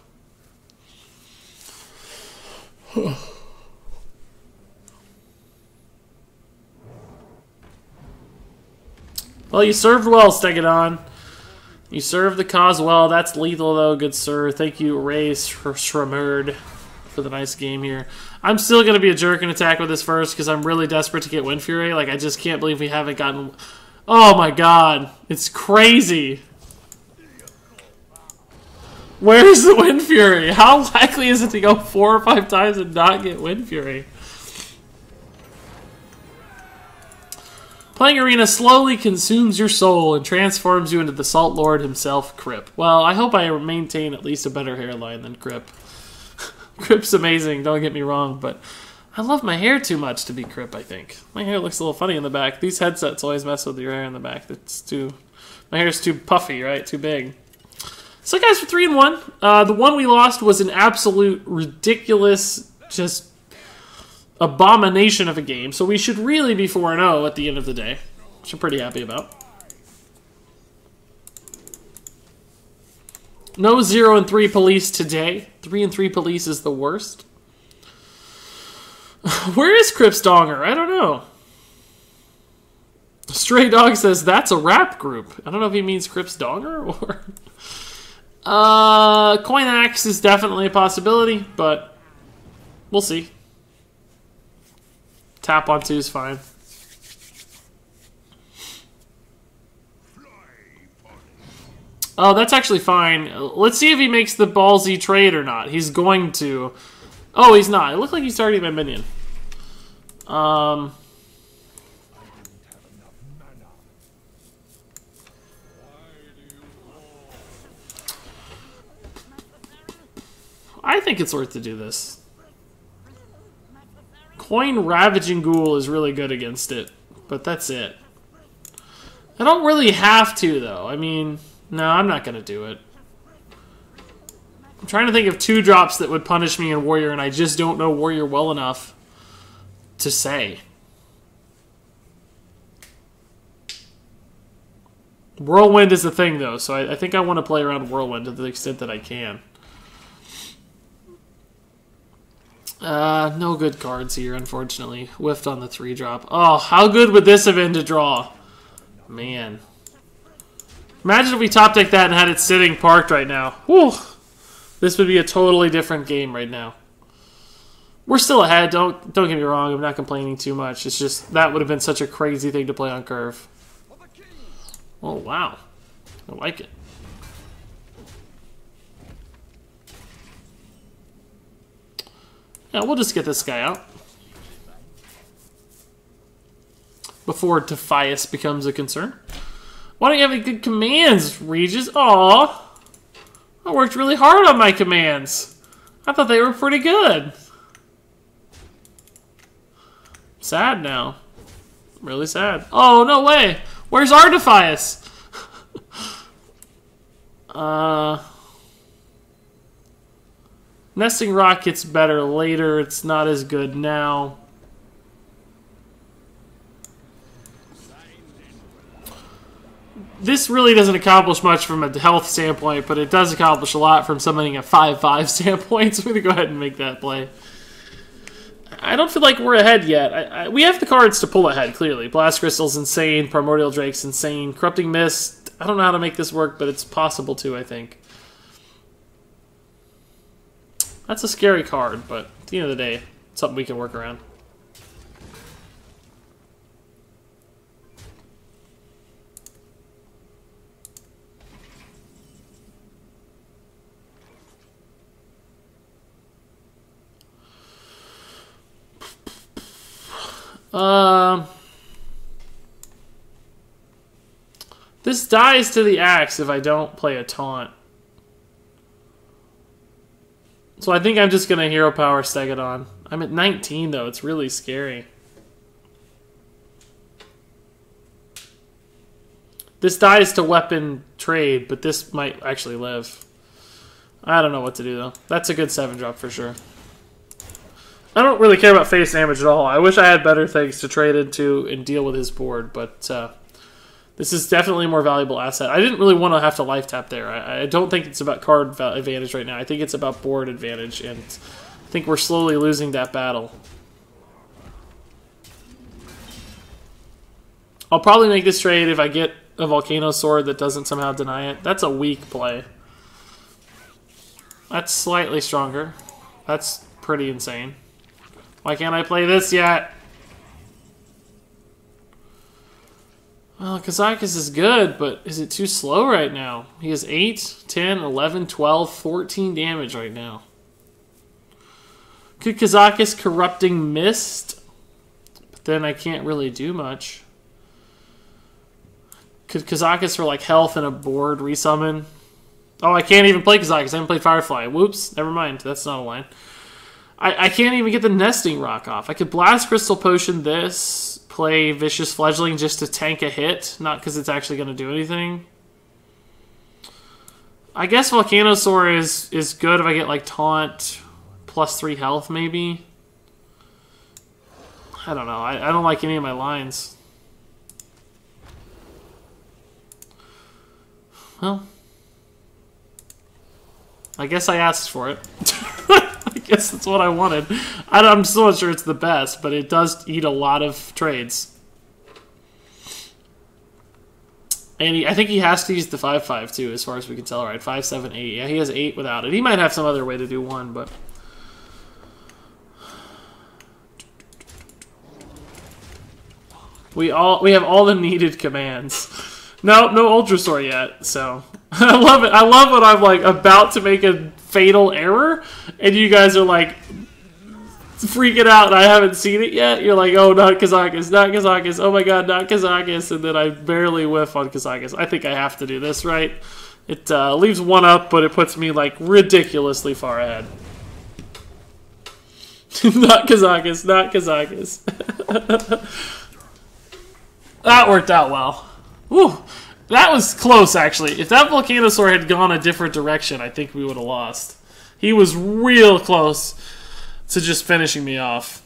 Well, you served well, Stegadon. You served the cause well. That's lethal, though, good sir. Thank you, Ray Shramerd, for the nice game here. I'm still going to be a jerk and attack with this first because I'm really desperate to get Wind Fury. Like, I just can't believe we haven't gotten... Oh, my God. It's crazy. Where's the Wind Fury? How likely is it to go 4 or 5 times and not get Wind Fury? Playing Arena slowly consumes your soul and transforms you into the Salt Lord himself, Crip. Well, I hope I maintain at least a better hairline than Crip. Crip's amazing, don't get me wrong, but I love my hair too much to be Crip, I think. My hair looks a little funny in the back. These headsets always mess with your hair in the back. It's too... My hair's too puffy, right? Too big. So guys, for 3-1, the one we lost was an absolute ridiculous, just abomination of a game. So we should really be 4-0 at the end of the day, which I'm pretty happy about. No 0-3 police today. 3-3 police is the worst. Where is Crips Donger? I don't know. Stray Dog says that's a rap group. I don't know if he means Crips Donger or... Coin Axe is definitely a possibility, but we'll see. Tap on 2 is fine. Oh, that's actually fine. Let's see if he makes the ballsy trade or not. He's going to. Oh, he's not. It looked like he's targeting my minion. I think it's worth to do this. Coin Ravaging Ghoul is really good against it, but that's it. I don't really have to, though. I mean, no, I'm not going to do it. I'm trying to think of 2-drops that would punish me in Warrior, and I just don't know Warrior well enough to say. Whirlwind is the thing, though, so I think I want to play around Whirlwind to the extent that I can. No good cards here, unfortunately. Whiffed on the 3-drop. Oh, how good would this have been to draw? Man. Imagine if we top deck that and had it sitting parked right now. Whew. This would be a totally different game right now. We're still ahead, don't get me wrong, I'm not complaining too much. It's just, that would have been such a crazy thing to play on curve. Oh, wow. I like it. Yeah, we'll just get this guy out before Defias becomes a concern. Why don't you have any good commands, Regis? Aw, I worked really hard on my commands. I thought they were pretty good. Sad now. Really sad. Oh, no way. Where's our Defias? Nesting Rock gets better later. It's not as good now. This really doesn't accomplish much from a health standpoint, but it does accomplish a lot from summoning a 5/5 standpoint, so I'm going to go ahead and make that play. I don't feel like we're ahead yet. We have the cards to pull ahead, clearly. Blast Crystal's insane. Primordial Drake's insane. Corrupting Mist, I don't know how to make this work, but it's possible to, I think. That's a scary card, but at the end of the day, it's something we can work around. This dies to the axe if I don't play a taunt. So I think I'm just going to Hero Power Stegodon. I'm at 19, though. It's really scary. This dies to weapon trade, but this might actually live. I don't know what to do, though. That's a good 7-drop for sure. I don't really care about face damage at all. I wish I had better things to trade into and deal with his board, but this is definitely a more valuable asset. I didn't really want to have to life tap there. I don't think it's about card advantage right now. I think it's about board advantage, and I think we're slowly losing that battle. I'll probably make this trade if I get a Volcano Sword that doesn't somehow deny it. That's a weak play. That's slightly stronger. That's pretty insane. Why can't I play this yet? Well, Kazakis is good, but is it too slow right now? He has 8, 10, 11, 12, 14 damage right now. Could Kazakis Corrupting Mist? But then I can't really do much. Could Kazakis for like health and a board resummon? Oh, I can't even play Kazakis. I haven't played Firefly. Whoops, never mind. That's not a line. I can't even get the Nesting Rock off. I could Blast Crystal Potion this, play Vicious Fledgling just to tank a hit, not because it's actually going to do anything. I guess Volcanosaur is good if I get like Taunt plus 3 health maybe. I don't know. I don't like any of my lines. Well, I guess I asked for it. I guess that's what I wanted. I'm still not sure it's the best, but it does eat a lot of trades. And I think he has to use the 5/5 too, as far as we can tell, right? 5, 7, 8. Yeah, he has 8 without it. He might have some other way to do 1, but we have all the needed commands. No Ultrasaur yet, so I love it. I love when I'm like about to make a fatal error, and you guys are like freaking out, and I haven't seen it yet. You're like, oh, not Kazakis, not Kazakis. Oh my god, not Kazakis. And then I barely whiff on Kazakis. I think I have to do this, right? It leaves one up, but it puts me like ridiculously far ahead. Not Kazakis, not Kazakis. That worked out well. Whew. That was close, actually. If that Volcanosaur had gone a different direction, I think we would have lost. He was real close to just finishing me off.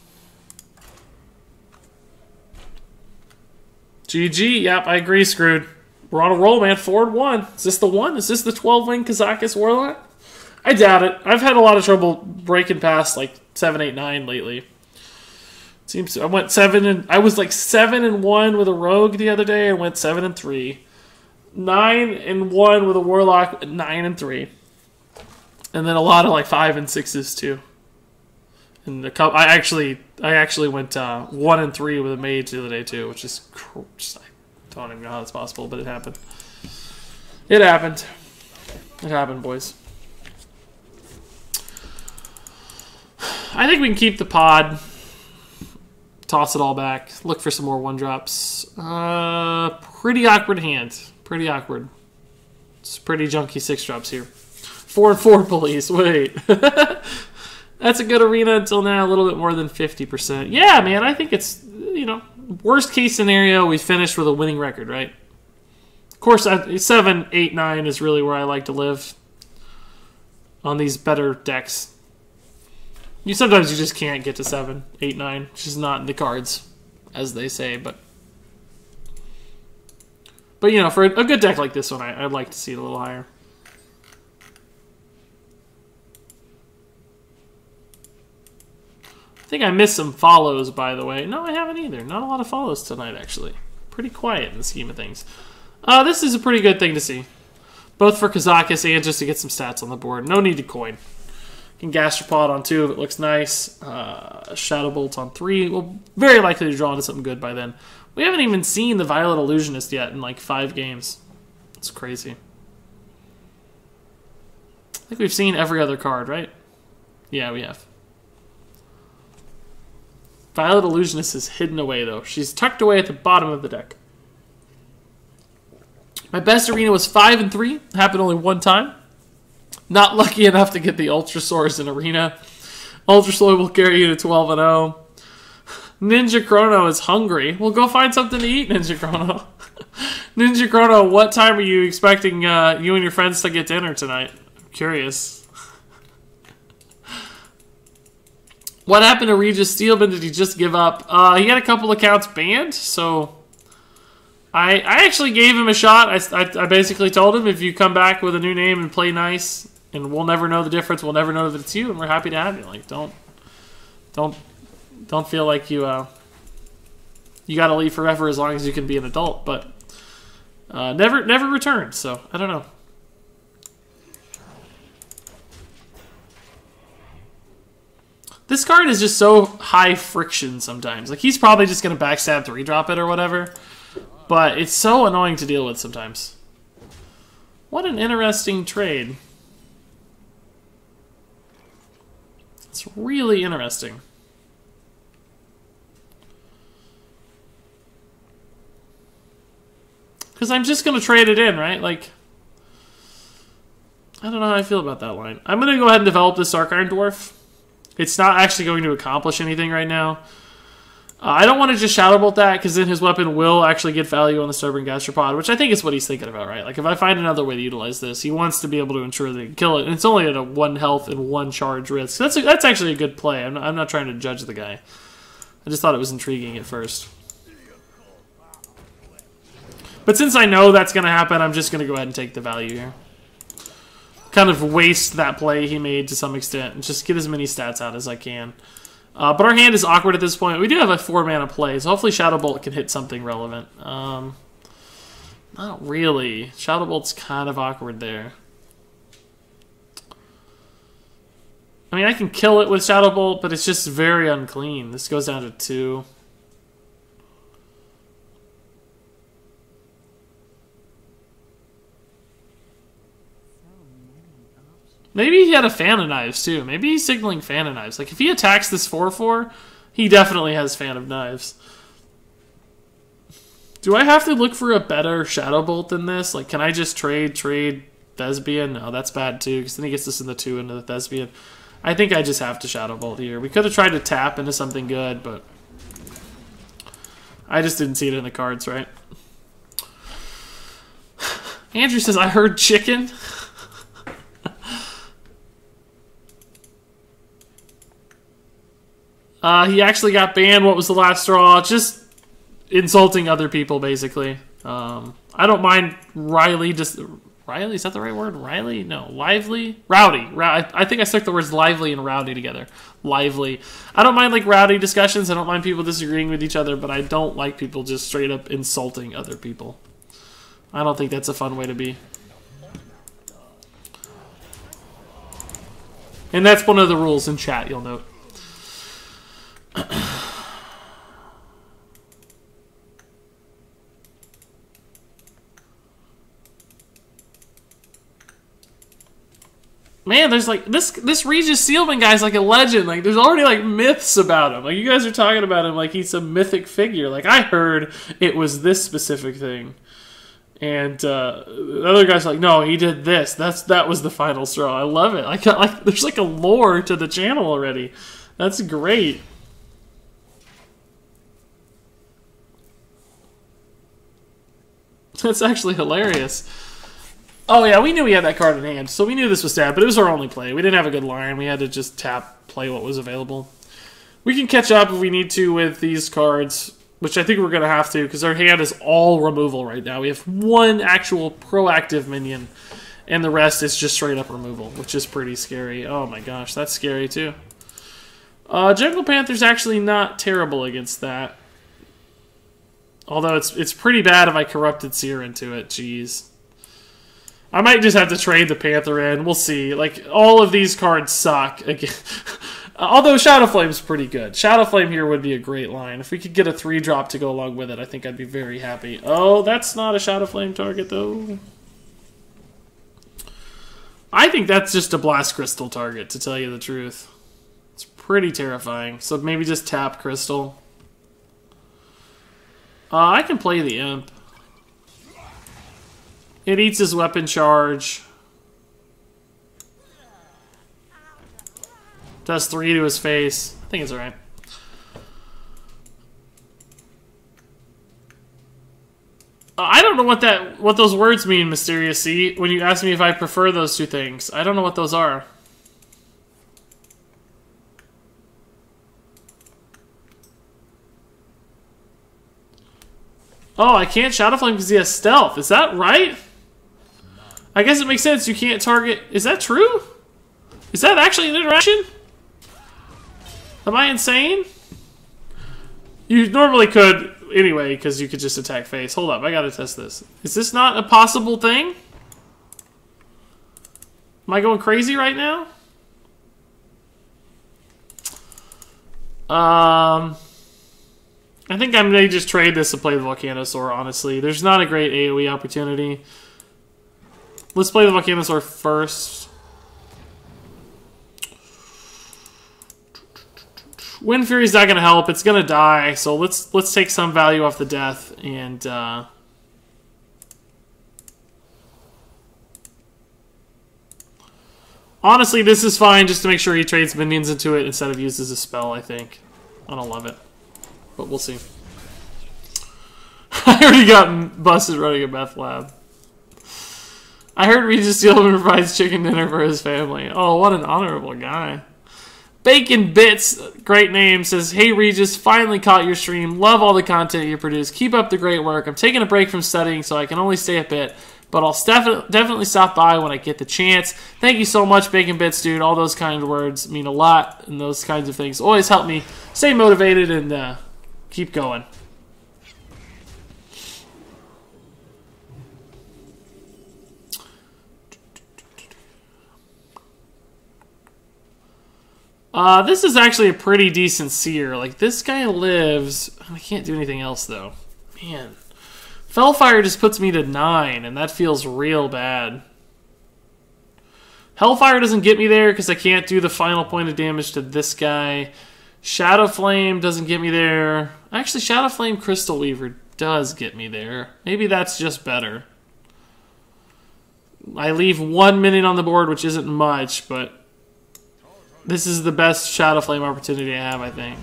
GG. Yep, I agree, Screwed. We're on a roll, man. 4-1. Is this the one? Is this the 12-win Kazakis Warlock? I doubt it. I've had a lot of trouble breaking past like 7, 8, 9 lately. Seems I went 7 and I was like 7-1 with a rogue the other day. I went 7-3, 9-1 with a warlock, 9-3, and then a lot of like 5 and 6s too. And a couple, I actually went 1-3 with a mage the other day too, which is just, I don't even know how that's possible, but it happened. It happened. It happened, boys. I think we can keep the pod. Toss it all back. Look for some more 1-drops. Pretty awkward hand. Pretty awkward. It's pretty junky 6-drops here. 4-4 police. Wait. That's a good arena until now. A little bit more than 50%. Yeah, man. I think it's, you know, worst case scenario, we finished with a winning record, right? Of course, 7, 8, 9 is really where I like to live on these better decks. Sometimes you just can't get to 7, 8, 9. It's just not in the cards, as they say. But you know, for a good deck like this one, I'd like to see it a little higher. I think I missed some follows, by the way. No, I haven't either. Not a lot of follows tonight, actually. Pretty quiet in the scheme of things. This is a pretty good thing to see. Both for Kazakis and just to get some stats on the board. No need to coin. Can Gastropod on 2 if it looks nice. Shadow Bolt on 3. We'll very likely to draw into something good by then. We haven't even seen the Violet Illusionist yet in like 5 games. It's crazy. I think we've seen every other card, right? Yeah, we have. Violet Illusionist is hidden away, though. She's tucked away at the bottom of the deck. My best arena was 5-3. Happened only one time. Not lucky enough to get the Ultrasaurs in arena. Ultrasaur will carry you to 12-0. Ninja Chrono is hungry. Well, go find something to eat, Ninja Chrono. Ninja Chrono, what time are you expecting you and your friends to get dinner tonight? I'm curious. What happened to Regis Steelman? Did he just give up? He had a couple accounts banned, so I actually gave him a shot. I basically told him, if you come back with a new name and play nice, and we'll never know the difference, we'll never know that it's you, and we're happy to have you. Like, don't feel like you got to leave forever as long as you can be an adult. But never returned. So I don't know. This card is just so high friction sometimes. Like, he's probably just going to backstab 3-drop it or whatever. But it's so annoying to deal with sometimes. What an interesting trade. It's really interesting. Because I'm just going to trade it in, right? Like, I don't know how I feel about that line. I'm going to go ahead and develop this Dark Iron Dwarf. It's not actually going to accomplish anything right now. I don't want to just Shadow Bolt that, because then his weapon will actually get value on the Stubborn Gastropod, which I think is what he's thinking about, right? Like, if I find another way to utilize this, he wants to be able to ensure that he can kill it, and it's only at a 1 health and 1 charge risk. So that's actually a good play. I'm not trying to judge the guy. I just thought it was intriguing at first. But since I know that's going to happen, I'm just going to go ahead and take the value here. Kind of waste that play he made to some extent, and just get as many stats out as I can. But our hand is awkward at this point. We do have a 4-mana play, so hopefully Shadow Bolt can hit something relevant. Not really. Shadow Bolt's kind of awkward there. I mean, I can kill it with Shadow Bolt, but it's just very unclean. This goes down to 2. Maybe he had a Fan of Knives, too. Maybe he's signaling Fan of Knives. Like, if he attacks this 4/4, he definitely has Fan of Knives. Do I have to look for a better Shadow Bolt than this? Like, can I just trade Thespian? No, that's bad, too, because then he gets this in the 2 into the Thespian. I think I just have to Shadow Bolt here. We could have tried to tap into something good, but I just didn't see it in the cards, right? Andrew says, I heard chicken. He actually got banned. What was the last straw? Just insulting other people, basically. I don't mind Riley. Just Riley, is that the right word? Riley? No, lively, rowdy. I think I stuck the words lively and rowdy together. Lively. I don't mind like rowdy discussions. I don't mind people disagreeing with each other, but I don't like people just straight up insulting other people. I don't think that's a fun way to be. And that's one of the rules in chat, you'll note. Man, there's like this Regis Sealman guy's like a legend. Like there's already like myths about him. Like you guys are talking about him like he's a mythic figure. Like I heard it was this specific thing. And the other guy's like, no, he did this. That was the final straw. I love it. Like there's like a lore to the channel already. That's great. That's actually hilarious. Oh yeah, we knew we had that card in hand, so we knew this was sad, but it was our only play. We didn't have a good line. We had to just tap, play what was available. We can catch up if we need to with these cards, which I think we're going to have to, because our hand is all removal right now. We have one actual proactive minion, and the rest is just straight up removal, which is pretty scary. Oh my gosh, that's scary too. Jungle Panther's actually not terrible against that. Although it's pretty bad if I Corrupted Seer into it, jeez. I might just have to trade the Panther in. We'll see. Like, all of these cards suck. Again. Although Shadow Flame's pretty good. Shadow Flame here would be a great line. If we could get a 3-drop to go along with it, I think I'd be very happy. Oh, that's not a Shadow Flame target, though. I think that's just a Blast Crystal target, to tell you the truth. It's pretty terrifying. So maybe just tap Crystal. I can play the Imp. It eats his weapon charge. Does 3 to his face. I think it's alright. I don't know what those words mean, Mysterious Sea, when you ask me if I prefer those two things. I don't know what those are. Oh, I can't Shadow Flame because he has stealth. Is that right? I guess it makes sense. You can't target... Is that true? Is that actually an interaction? Am I insane? You normally could anyway, because you could just attack face. Hold up, I gotta test this. Is this not a possible thing? Am I going crazy right now? I think I may just trade this to play the Volcanosaur, honestly. There's not a great AoE opportunity. Let's play the Volcanosaur first. Wind Fury's not going to help. It's going to die, so let's take some value off the death. And honestly, this is fine just to make sure he trades minions into it instead of uses a spell, I think. I don't love it. But we'll see. I already got busted running a meth lab. I heard Regis Steelman provides chicken dinner for his family. Oh, what an honorable guy. Bacon Bits, great name, says, hey Regis, finally caught your stream. Love all the content you produce. Keep up the great work. I'm taking a break from studying, so I can only stay a bit. But I'll definitely stop by when I get the chance. Thank you so much, Bacon Bits, dude. All those kind words mean a lot, and those kinds of things always help me stay motivated and keep going. This is actually a pretty decent seer. Like, this guy lives... I can't do anything else, though. Man. Fellfire just puts me to 9, and that feels real bad. Hellfire doesn't get me there because I can't do the final point of damage to this guy. Shadow Flame doesn't get me there. Actually, Shadow Flame Crystal Weaver does get me there. Maybe that's just better. I leave 1 minute on the board, which isn't much, but this is the best Shadow Flame opportunity I have, I think.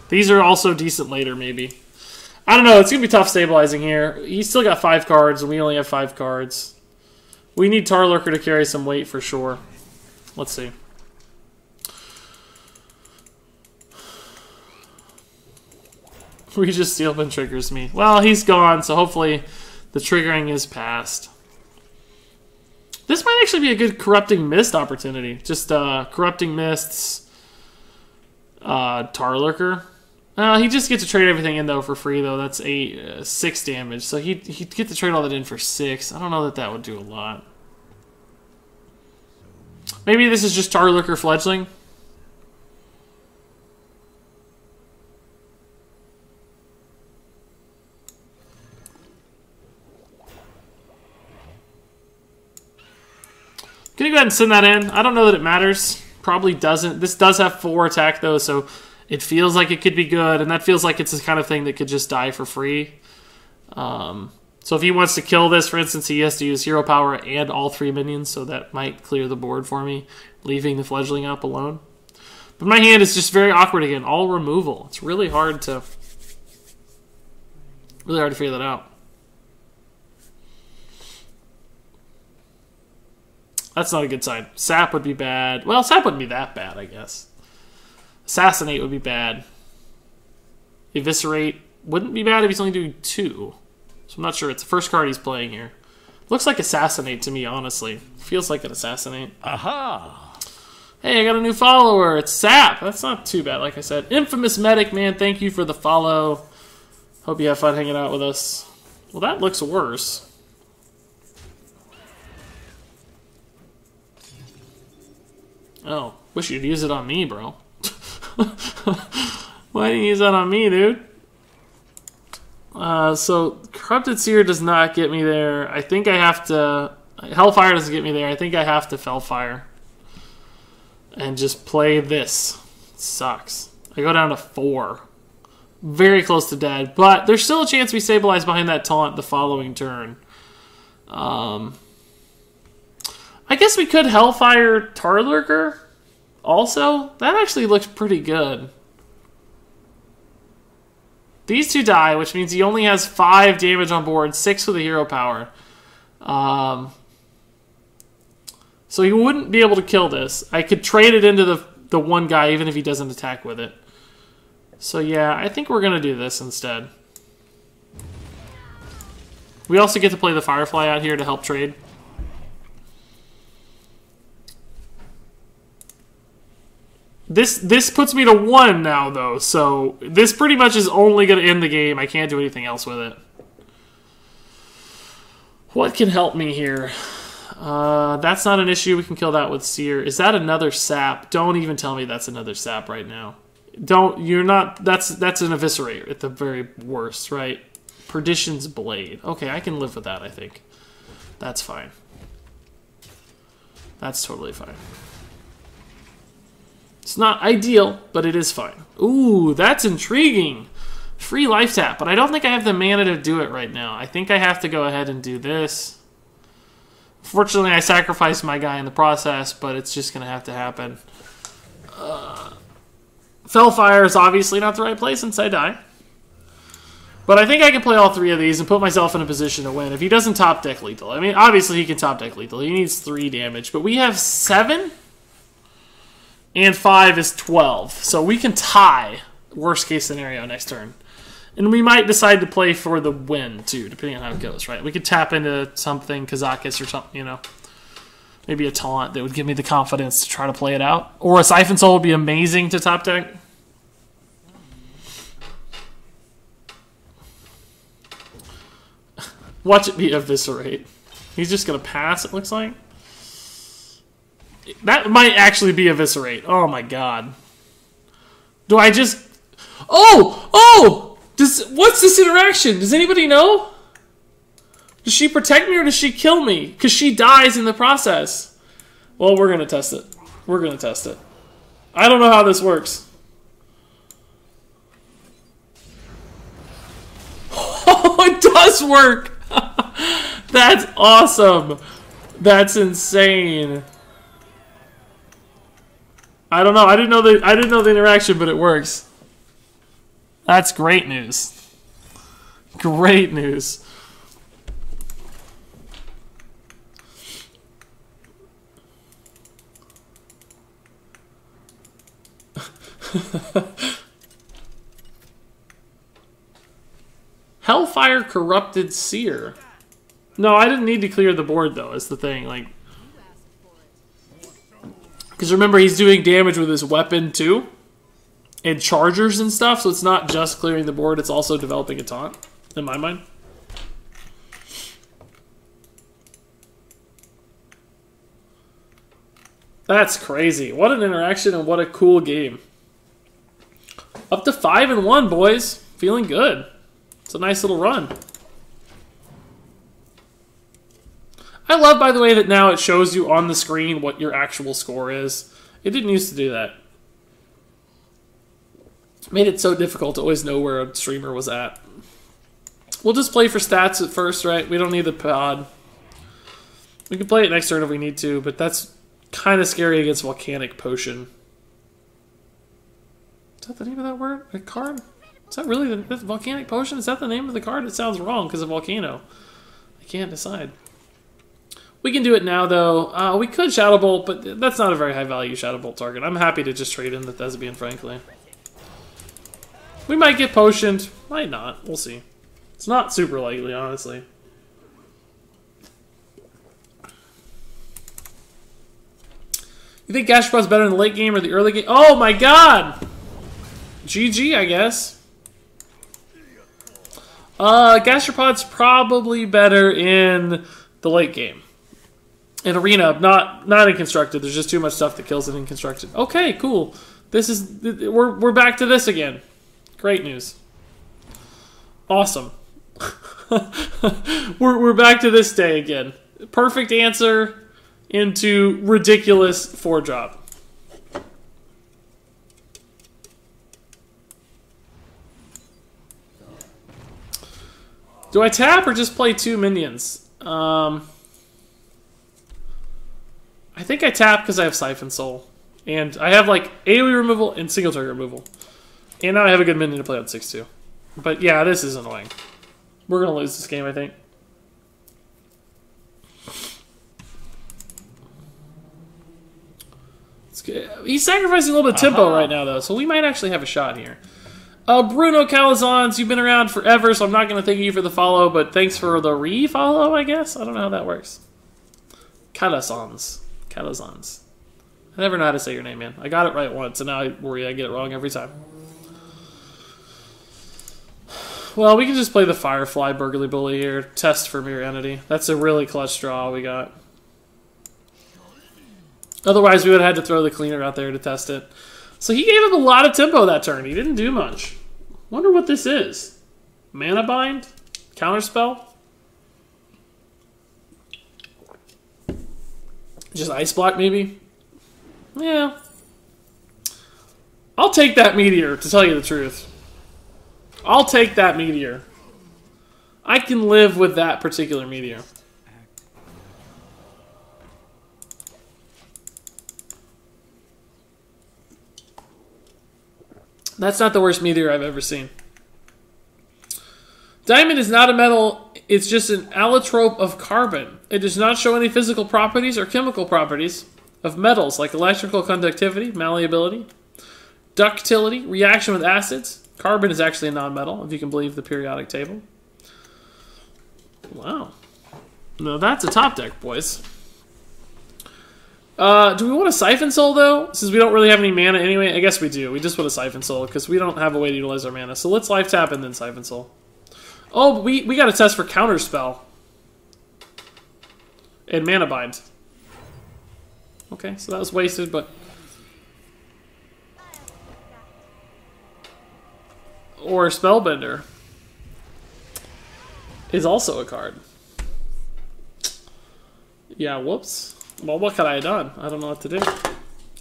These are also decent later, maybe. I don't know. It's going to be tough stabilizing here. He's still got 5 cards, and we only have 5 cards. We need Tar Lurker to carry some weight for sure. Let's see. We just Steelman triggers me. Well, he's gone, so hopefully the triggering is past. This might actually be a good Corrupting Mist opportunity. Just Corrupting Mists, Tar Lurker. He just gets to trade everything in, though, for free, though. That's 6 damage. So he'd get to trade all that in for 6. I don't know that that would do a lot. Maybe this is just Tar Lurker Fledgling. Gonna go ahead and send that in. I don't know that it matters. Probably doesn't. This does have 4 attack, though, so it feels like it could be good, and that feels like it's the kind of thing that could just die for free. So if he wants to kill this, for instance, he has to use hero power and all 3 minions, so that might clear the board for me, leaving the Fledgling up alone. But my hand is just very awkward again. All removal. It's really hard to figure that out. That's not a good sign. Sap would be bad. Well, Sap wouldn't be that bad, I guess. Assassinate would be bad. Eviscerate wouldn't be bad if he's only doing 2. So I'm not sure. It's the first card he's playing here. Looks like Assassinate to me, honestly. Feels like an Assassinate. Aha! Hey, I got a new follower. It's Sap. That's not too bad, like I said. Infamous Medic, man. Thank you for the follow. Hope you have fun hanging out with us. Well, that looks worse. Oh, wish you'd use it on me, bro. Why didn't you use that on me, dude? So, Corrupted Seer does not get me there. I think I have to... Hellfire doesn't get me there. I think I have to Fellfire. And just play this. It sucks. I go down to 4. Very close to dead. But there's still a chance we stabilize behind that taunt the following turn. I guess we could Hellfire Tar Lurker also. That actually looks pretty good. These 2 die, which means he only has 5 damage on board, 6 with the hero power. So he wouldn't be able to kill this. I could trade it into the one guy even if he doesn't attack with it. So yeah, I think we're going to do this instead. We also get to play the Firefly out here to help trade. This puts me to 1 now, though, so this pretty much is only going to end the game. I can't do anything else with it. What can help me here? That's not an issue. We can kill that with Seer. Is that another Sap? Don't even tell me that's another Sap right now. You're not... That's an Eviscerate at the very worst, right? Perdition's Blade. Okay, I can live with that, I think. That's fine. That's totally fine. It's not ideal, but it is fine. Ooh, that's intriguing. Free life tap, but I don't think I have the mana to do it right now. I think I have to go ahead and do this. Fortunately, I sacrificed my guy in the process, but it's just going to have to happen. Fellfire is obviously not the right place since I die. But I think I can play all 3 of these and put myself in a position to win. If he doesn't top deck lethal. I mean, obviously he can top deck lethal. He needs 3 damage, but we have 7? And 5 is 12. So we can tie, worst case scenario, next turn. And we might decide to play for the win, too, depending on how it goes, right? We could tap into something, Kazakis or something, you know. Maybe a taunt that would give me the confidence to try to play it out. Or a Siphon Soul would be amazing to top deck. Watch it be Eviscerate. He's just going to pass, it looks like. That might actually be Eviscerate. Oh my god. Do I just... Oh! Oh! What's this interaction? Does anybody know? Does she protect me or does she kill me? Because she dies in the process. Well, we're gonna test it. We're gonna test it. I don't know how this works. Oh, it does work! That's awesome! That's insane. I don't know. I didn't know the interaction, but it works. That's great news. Great news. Hellfire Corrupted Seer. No, I didn't need to clear the board though, is the thing. Like, because remember, he's doing damage with his weapon too, and chargers and stuff, so it's not just clearing the board, it's also developing a taunt, in my mind. That's crazy. What an interaction and what a cool game. Up to 5-1, boys. Feeling good. It's a nice little run. I love, by the way, that now it shows you on the screen what your actual score is. It didn't used to do that. It made it so difficult to always know where a streamer was at. We'll just play for stats at first, right? We don't need the pod. We can play it next turn if we need to, but that's kind of scary against Volcanic Potion. Is that the name of that word? A card? Is that really the Volcanic Potion? Is that the name of the card? It sounds wrong because of Volcano. I can't decide. We can do it now, though. We could Shadow Bolt, but that's not a very high-value Shadow Bolt target. I'm happy to just trade in the Thespian, frankly. We might get potioned. Might not. We'll see. It's not super likely, honestly. You think Gastropod's better in the late game or the early game? Oh my god! GG, I guess. Gastropod's probably better in the late game. In Arena, not in Constructed. There's just too much stuff that kills it in Constructed. Okay, cool. This is we're back to this again. Great news. Awesome. we're back to this day again. Perfect answer into ridiculous 4-drop. Do I tap or just play 2 minions? I think I tap because I have Siphon Soul. And I have like AoE removal and single target removal. And now I have a good minion to play on 6-2. But yeah, this is annoying. We're going to lose this game, I think. He's sacrificing a little bit of tempo right now, though, so we might actually have a shot here. Bruno Calazans, you've been around forever, so I'm not going to thank you for the follow, but thanks for the re-follow, I guess? I don't know how that works. Calazans. I never know how to say your name, man. I got it right once, and now I worry I get it wrong every time. Well, we can just play the Firefly Burglary Bully here. Test for Mirror Entity. That's a really clutch draw we got. Otherwise, we would have had to throw the Cleaner out there to test it. So he gave him a lot of tempo that turn. He didn't do much. Wonder what this is. Mana Bind? Counterspell? Just Ice Block, maybe? Yeah. I'll take that Meteor, to tell you the truth. I'll take that Meteor. I can live with that particular Meteor. That's not the worst meteor I've ever seen. Diamond is not a metal, it's just an allotrope of carbon. It does not show any physical properties or chemical properties of metals like electrical conductivity, malleability, ductility, reaction with acids. Carbon is actually a non-metal, if you can believe the periodic table. Wow. No, that's a top deck, boys. Do we want a Siphon Soul, though? Since we don't really have any mana anyway. I guess we do. We just want a Siphon Soul, because we don't have a way to utilize our mana. So let's Life Tap and then Siphon Soul. Oh, but we got to test for Counterspell. And Mana Bind. Okay, so that was wasted, but... Or Spellbender is also a card. Yeah, whoops. Well, what could I have done? I don't know what to do.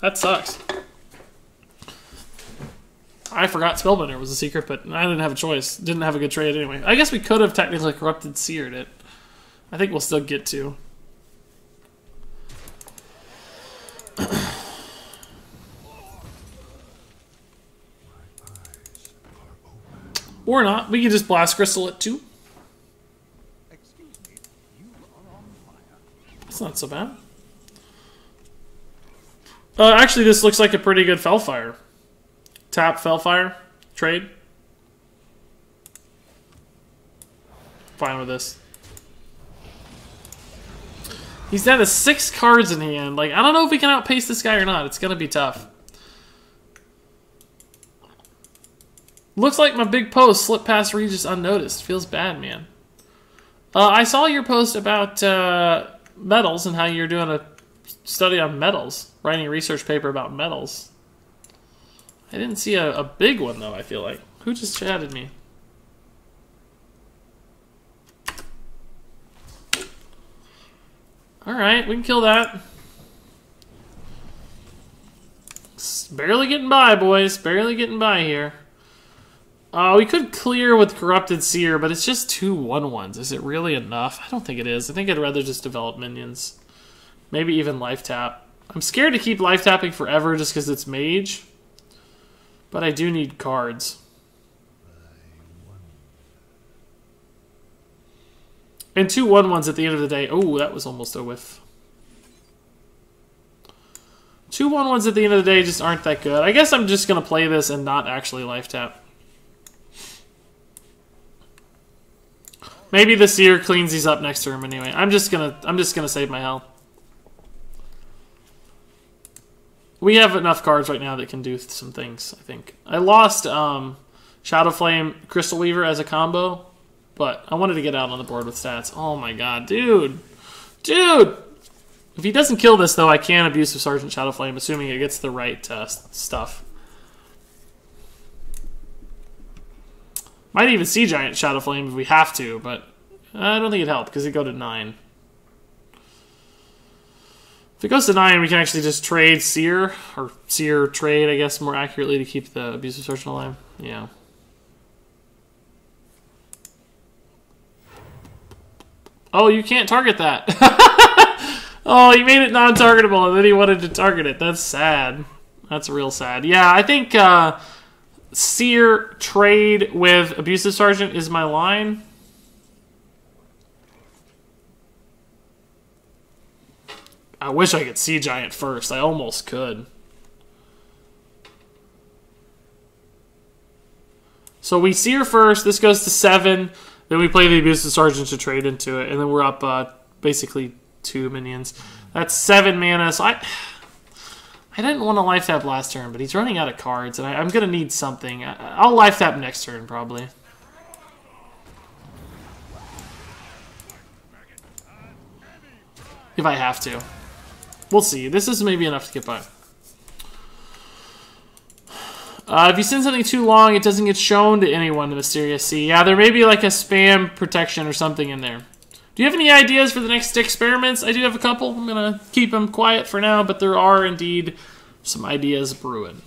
That sucks. I forgot Spellbinder was a secret, but I didn't have a choice. Didn't have a good trade anyway. I guess we could have technically Corrupted Seared it. I think we'll still get to. Or not. We can just Blast Crystal it too. That's not so bad. Actually, this looks like a pretty good Fellfire. Tap Fellfire. Trade. Fine with this. He's down to 6 cards in hand. Like, I don't know if we can outpace this guy or not. It's gonna be tough. Looks like my big post slipped past Regis unnoticed. Feels bad, man. I saw your post about metals and how you're doing a study on metals. Writing a research paper about metals. I didn't see a big one, though, I feel like. Who just chatted me? Alright, we can kill that. It's barely getting by, boys. Barely getting by here. We could clear with Corrupted Seer, but it's just 2 1/1s. Is it really enough? I don't think it is. I think I'd rather just develop minions. Maybe even life tap. I'm scared to keep life tapping forever just because it's mage. But I do need cards. And 2 1/1s at the end of the day. Oh, that was almost a whiff. 2 1/1s at the end of the day just aren't that good. I guess I'm just going to play this and not actually life tap. Maybe the Seer cleans these up next turn anyway. I'm just gonna save my health. We have enough cards right now that can do some things, I think. I lost Shadow Flame Crystal Weaver as a combo, but I wanted to get out on the board with stats. Oh my god, dude! Dude! If he doesn't kill this, though, I can Abusive Sergeant Shadow Flame, assuming it gets the right stuff. Might even Sea Giant Shadow Flame if we have to, but I don't think it'd help, because it'd go to 9. If it goes to 9, we can actually just trade Seer, or Seer trade, I guess, more accurately, to keep the Abusive Sergeant alive. Yeah. Oh, you can't target that. Oh, he made it non-targetable, and then he wanted to target it. That's sad. That's real sad. Yeah, I think Seer trade with Abusive Sergeant is my line. I wish I could Sea Giant first. I almost could. So we Seer first. This goes to 7. Then we play the Abusive Sergeant to trade into it. And then we're up basically 2 minions. That's 7 mana. So I didn't want to life tap last turn, but he's running out of cards. And I'm going to need something. I'll life tap next turn, probably. If I have to. We'll see. This is maybe enough to get by. If you send something too long, it doesn't get shown to anyone in Mysterious Sea. Yeah, there may be like a spam protection or something in there. Do you have any ideas for the next experiments? I do have a couple. I'm going to keep them quiet for now, but there are indeed some ideas brewing.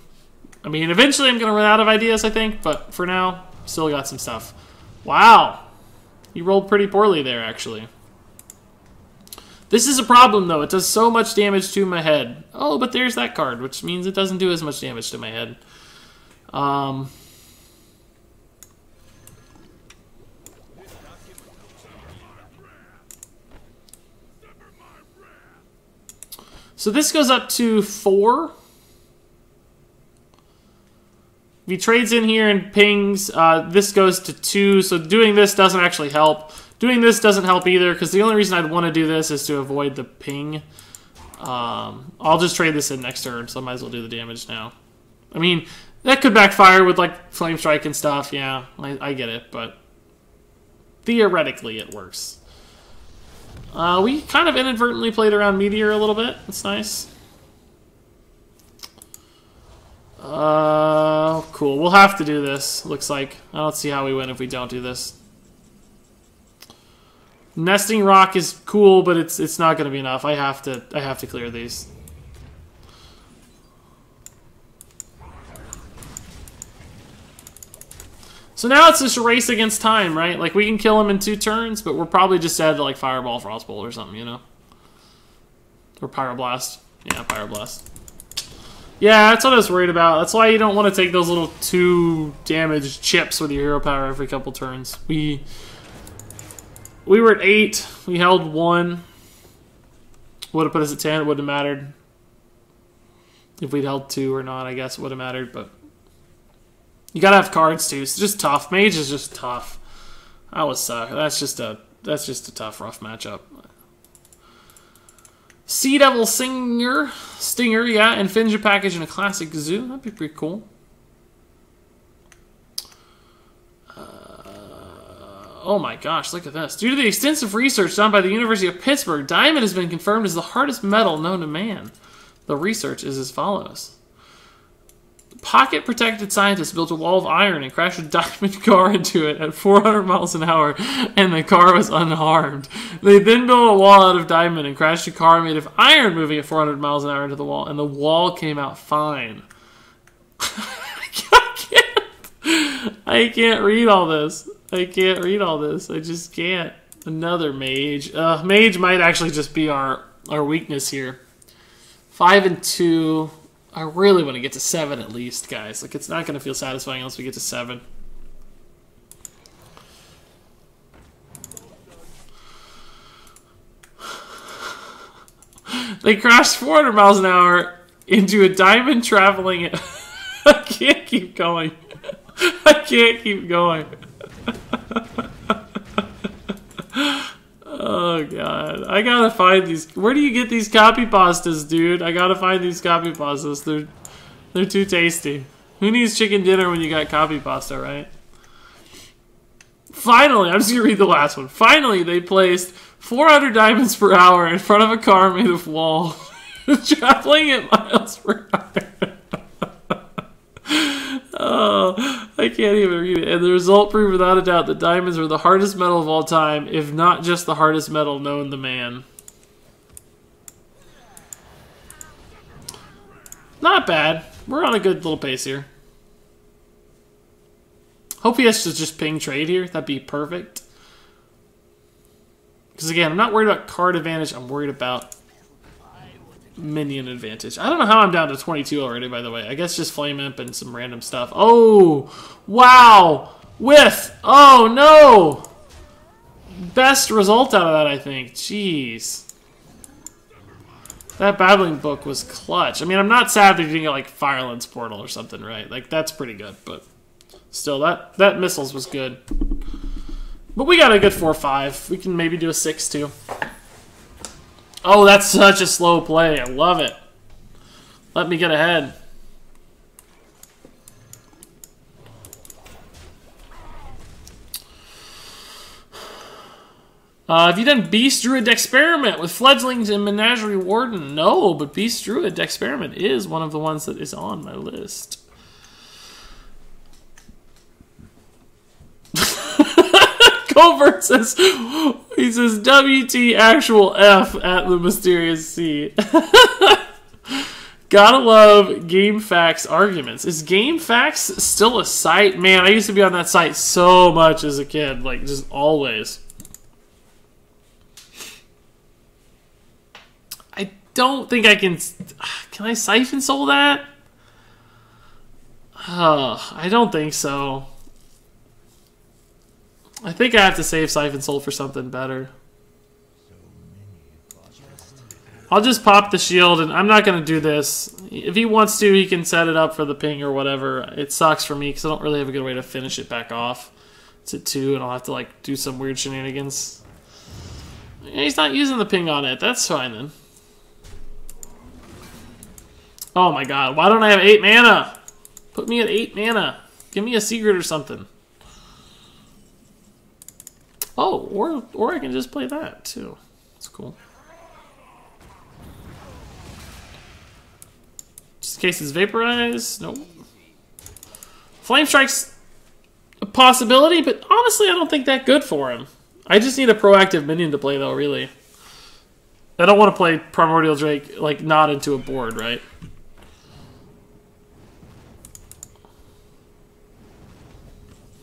I mean, eventually I'm going to run out of ideas, I think, but for now, still got some stuff. Wow. You rolled pretty poorly there, actually. This is a problem, though. It does so much damage to my head. Oh, but there's that card, which means it doesn't do as much damage to my head. So this goes up to 4. If he trades in here and pings, this goes to 2. So doing this doesn't actually help. Doing this doesn't help either, because the only reason I'd want to do this is to avoid the ping. I'll just trade this in next turn, so I might as well do the damage now. I mean, that could backfire with, like, Flame Strike and stuff, yeah. I get it, but theoretically it works. We kind of inadvertently played around Meteor a little bit. That's nice. Cool. We'll have to do this, looks like. I don't see how we win if we don't do this. Nesting Rock is cool, but it's not going to be enough. I have to clear these. So now it's just a race against time, right? Like, we can kill him in 2 turns, but we're probably just dead to, like, Fireball, Frostbolt, or something, you know? Or Pyroblast. Yeah, Pyroblast. Yeah, that's what I was worried about. That's why you don't want to take those little 2 damage chips with your hero power every couple turns. We were at 8. We held 1. Would have put us at 10. It wouldn't have mattered. If we'd held 2 or not, I guess it would have mattered, but... You gotta have cards too. It's just tough. Mage is just tough. That would suck. That's just a tough, rough matchup. Sea Devil Stinger, yeah, and Finja package in a classic zoo. That'd be pretty cool. Oh my gosh, look at this. Due to the extensive research done by the University of Pittsburgh, diamond has been confirmed as the hardest metal known to man. The research is as follows. Pocket-protected scientists built a wall of iron and crashed a diamond car into it at 400 miles an hour, and the car was unharmed. They then built a wall out of diamond and crashed a car made of iron moving at 400 miles an hour into the wall, and the wall came out fine. I can't read all this. I can't read all this. I just can't. Another mage. Mage might actually just be our weakness here. 5 and 2... I really want to get to 7 at least, guys. Like, it's not going to feel satisfying unless we get to 7. They crashed 400 miles an hour into a diamond traveling... I can't keep going. I can't keep going. Oh god, I gotta find these. Where do you get these copy pastas, dude? I gotta find these copy pastas. They're too tasty. Who needs chicken dinner when you got copy pasta, right? Finally, I'm just gonna read the last one. Finally, they placed 400 diamonds per hour in front of a car made of wall, traveling at miles per hour. Oh, I can't even read it. And the result proved without a doubt that diamonds were the hardest metal of all time, if not just the hardest metal known to man. Not bad. We're on a good little pace here. Hope he has to just ping trade here. That'd be perfect. Because again, I'm not worried about card advantage. I'm worried about minion advantage. I don't know how I'm down to 22 already, by the way. I guess just Flame Imp and some random stuff. Oh, wow. Whiff. Oh, no. Best result out of that, I think. Jeez. That battling book was clutch. I mean, I'm not sad that you didn't get, like, Firelands Portal or something, right? Like, that's pretty good, but still, that missiles was good. But we got a good 4-5. We can maybe do a 6, too. Oh, that's such a slow play. I love it. Let me get ahead. Have you done Beast Druid Experiment with Fledglings and Menagerie Warden? No, but Beast Druid Experiment is one of the ones that is on my list. Covert says, he says, WT actual F at the mysterious sea. Gotta love GameFAQs arguments. Is GameFAQs still a site? Man, I used to be on that site so much as a kid. Like, just always. I don't think I can... Can I Siphon Soul that? I don't think so. I think I have to save Siphon Soul for something better. I'll just pop the shield, and I'm not going to do this. If he wants to, he can set it up for the ping or whatever. It sucks for me because I don't really have a good way to finish it back off. It's at 2, and I'll have to like do some weird shenanigans. He's not using the ping on it. That's fine then. Oh my god, why don't I have 8 mana? Put me at 8 mana. Give me a secret or something. Oh, or I can just play that too. That's cool. Just in case it's vaporized. Nope. Flame Strike's a possibility, but honestly, I don't think that good for him. I just need a proactive minion to play, though, really. I don't want to play Primordial Drake, like, not into a board, right?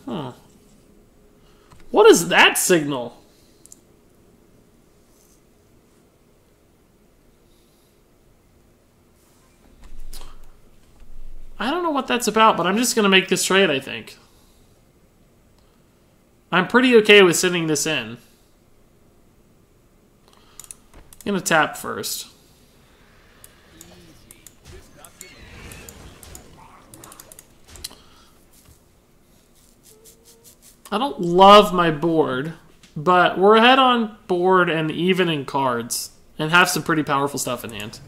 Huh. What is that signal? I don't know what that's about, but I'm just going to make this trade, I think. I'm pretty okay with sending this in. I'm going to tap first. I don't love my board, but we're ahead on board and even in cards, and have some pretty powerful stuff in hand.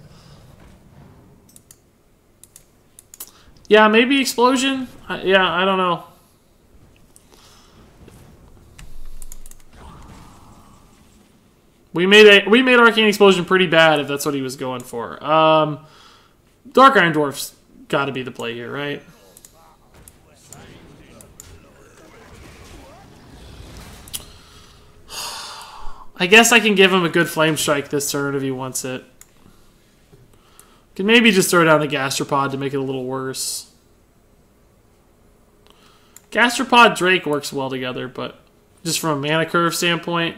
Yeah, maybe Explosion? Yeah, I don't know. We made Arcane Explosion pretty bad if that's what he was going for. Dark Iron Dwarf's got to be the play here, right? I guess I can give him a good Flame Strike this turn if he wants it. Can maybe just throw down the Gastropod to make it a little worse. Gastropod Drake works well together, but just from a mana curve standpoint,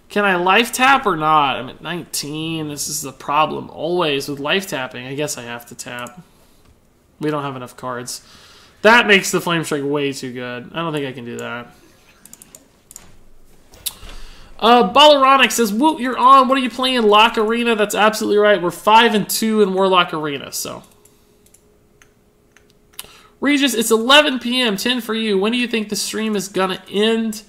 can I life tap or not? I'm at 19. This is the problem always with life tapping. I guess I have to tap. We don't have enough cards. That makes the Flame Strike way too good. I don't think I can do that. Ballaronic says, "Woot, you're on. What are you playing? Lock Arena?" That's absolutely right. We're 5-2 in Warlock Arena, so. Regis, it's 11 p.m., 10 for you. When do you think the stream is gonna end?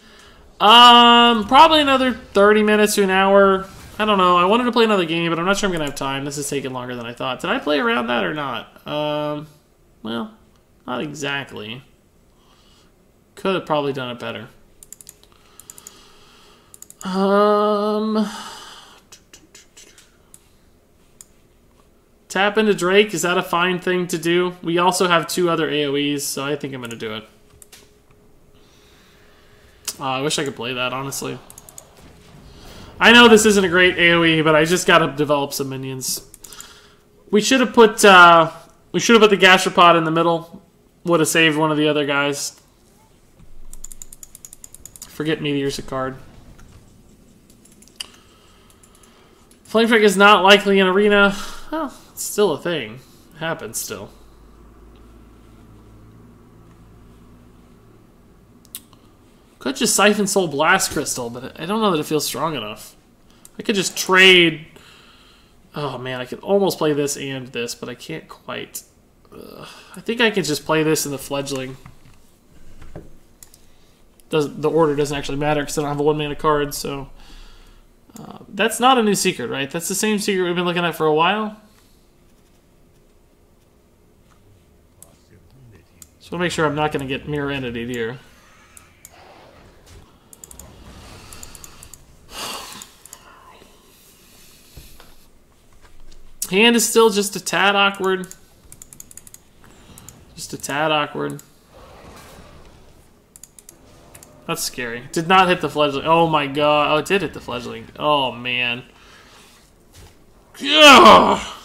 Probably another 30 minutes to an hour. I don't know. I wanted to play another game, but I'm not sure I'm gonna have time. This is taking longer than I thought. Did I play around that or not? Well, not exactly. Could have probably done it better. Tap into Drake, is that a fine thing to do? We also have 2 other AoEs, so I think I'm going to do it. I wish I could play that, honestly. I know this isn't a great AoE, but I just got to develop some minions. We should have put the Gastropod in the middle. Would have saved one of the other guys. Forget Meteor's a card. Flame Strike is not likely in Arena. Well, it's still a thing. It happens still. Could just Siphon Soul Blast Crystal, but I don't know that it feels strong enough. I could just trade... Oh man, I could almost play this and this, but I can't quite. I think I could just play this in the Fledgling. The order doesn't actually matter because I don't have a 1-mana card, so... that's not a new secret, right? That's the same secret we've been looking at for a while. Just want to make sure I'm not going to get mirror entity here. Hand is still just a tad awkward. Just a tad awkward. That's scary. Did not hit the Fledgling. Oh my god. Oh, it did hit the Fledgling. Oh man. Ugh.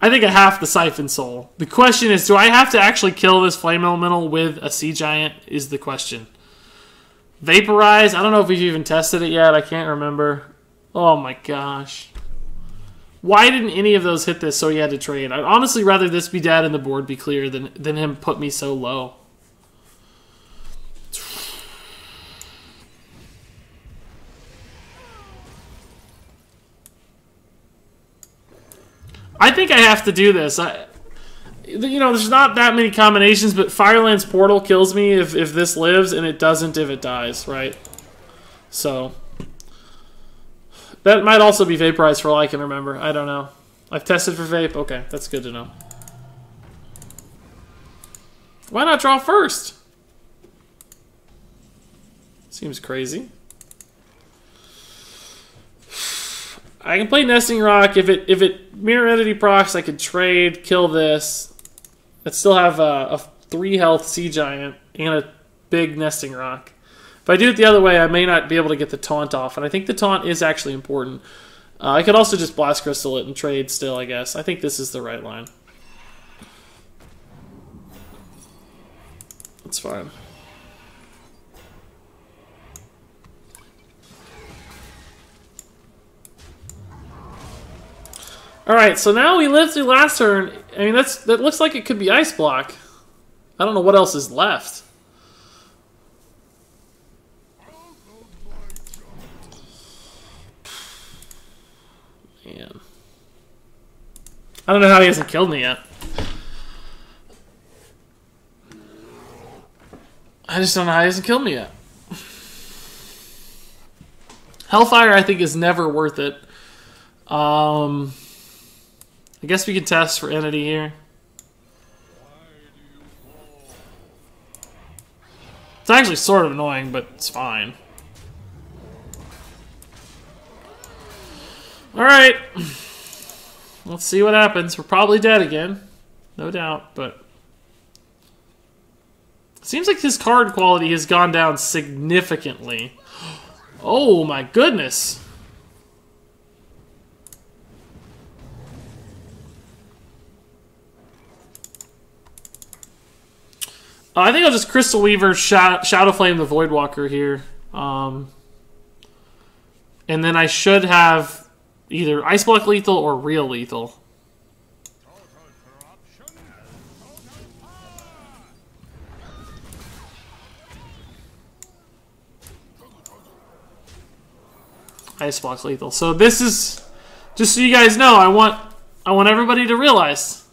I think I have the Siphon Soul. The question is, do I have to actually kill this Flame Elemental with a Sea Giant is the question. Vaporize? I don't know if we've even tested it yet. I can't remember. Oh my gosh. Why didn't any of those hit this so he had to trade? I'd honestly rather this be dead and the board be clear than him put me so low. I think I have to do this. You know, there's not that many combinations, but Fireland's Portal kills me if this lives, and it doesn't if it dies, right? So... that might also be Vaporized for all I can remember. I don't know. I've tested for Vape. Okay, that's good to know. Why not draw first? Seems crazy. I can play Nesting Rock. If it Mirror Entity procs, I could trade, kill this. I'd still have a 3 health Sea Giant and a big Nesting Rock. If I do it the other way, I may not be able to get the taunt off, and I think the taunt is actually important. I could also just Blast Crystal it and trade still, I guess. I think this is the right line. That's fine. Alright, so now we lived through last turn. I mean, that looks like it could be Ice Block. I don't know what else is left. Man. I don't know how he hasn't killed me yet. I just don't know how he hasn't killed me yet. Hellfire, I think, is never worth it. I guess we can test for Entity here. It's actually sort of annoying, but it's fine. Alright. Let's see what happens. We're probably dead again. No doubt, but... It seems like his card quality has gone down significantly. Oh my goodness. I think I'll just Crystal Weaver, Shadow Flame the Voidwalker here. And then I should have either Ice Block lethal or real lethal. Ice Block lethal. So this is, just so you guys know, I want everybody to realize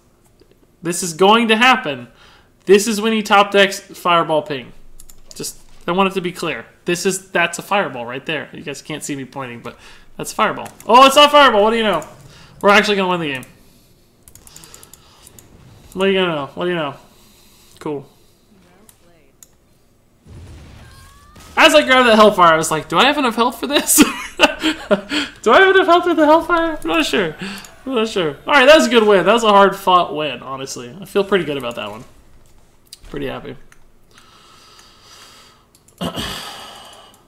this is going to happen. This is when he top decks Fireball Ping. Just, I want it to be clear. That's a Fireball right there. You guys can't see me pointing, but that's a Fireball. Oh, it's not Fireball. What do you know? We're actually going to win the game. What do you know? What do you know? Cool. As I grabbed that Hellfire, I was like, do I have enough health for this? Do I have enough health for the Hellfire? I'm not sure. I'm not sure. Alright, that was a good win. That was a hard-fought win, honestly. I feel pretty good about that one. Pretty happy.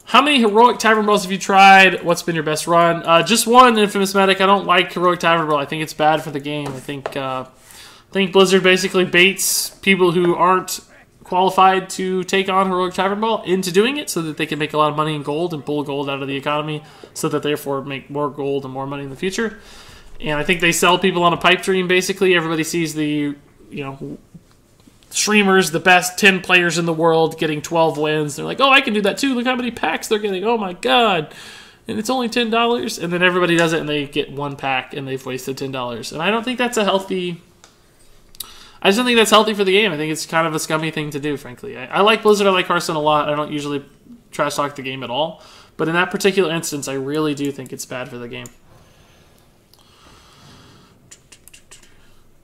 How many Heroic Tavern Brawls have you tried? What's been your best run? Just one, Infamous Medic. I don't like Heroic Tavern Brawl. I think it's bad for the game. I think Blizzard basically baits people who aren't qualified to take on Heroic Tavern Brawl into doing it so that they can make a lot of money in gold and pull gold out of the economy so that therefore make more gold and more money in the future. And I think they sell people on a pipe dream, basically. Everybody sees the, streamers, the best 10 players in the world getting 12 wins. They're like, oh, I can do that too. Look how many packs they're getting. Oh my god. And it's only $10. And then everybody does it and they get one pack and they've wasted $10. And I don't think that's a healthy... I just don't think that's healthy for the game. I think it's kind of a scummy thing to do, frankly. I like Blizzard, I like Hearthstone a lot. I don't usually trash talk the game at all. But in that particular instance, I really do think it's bad for the game.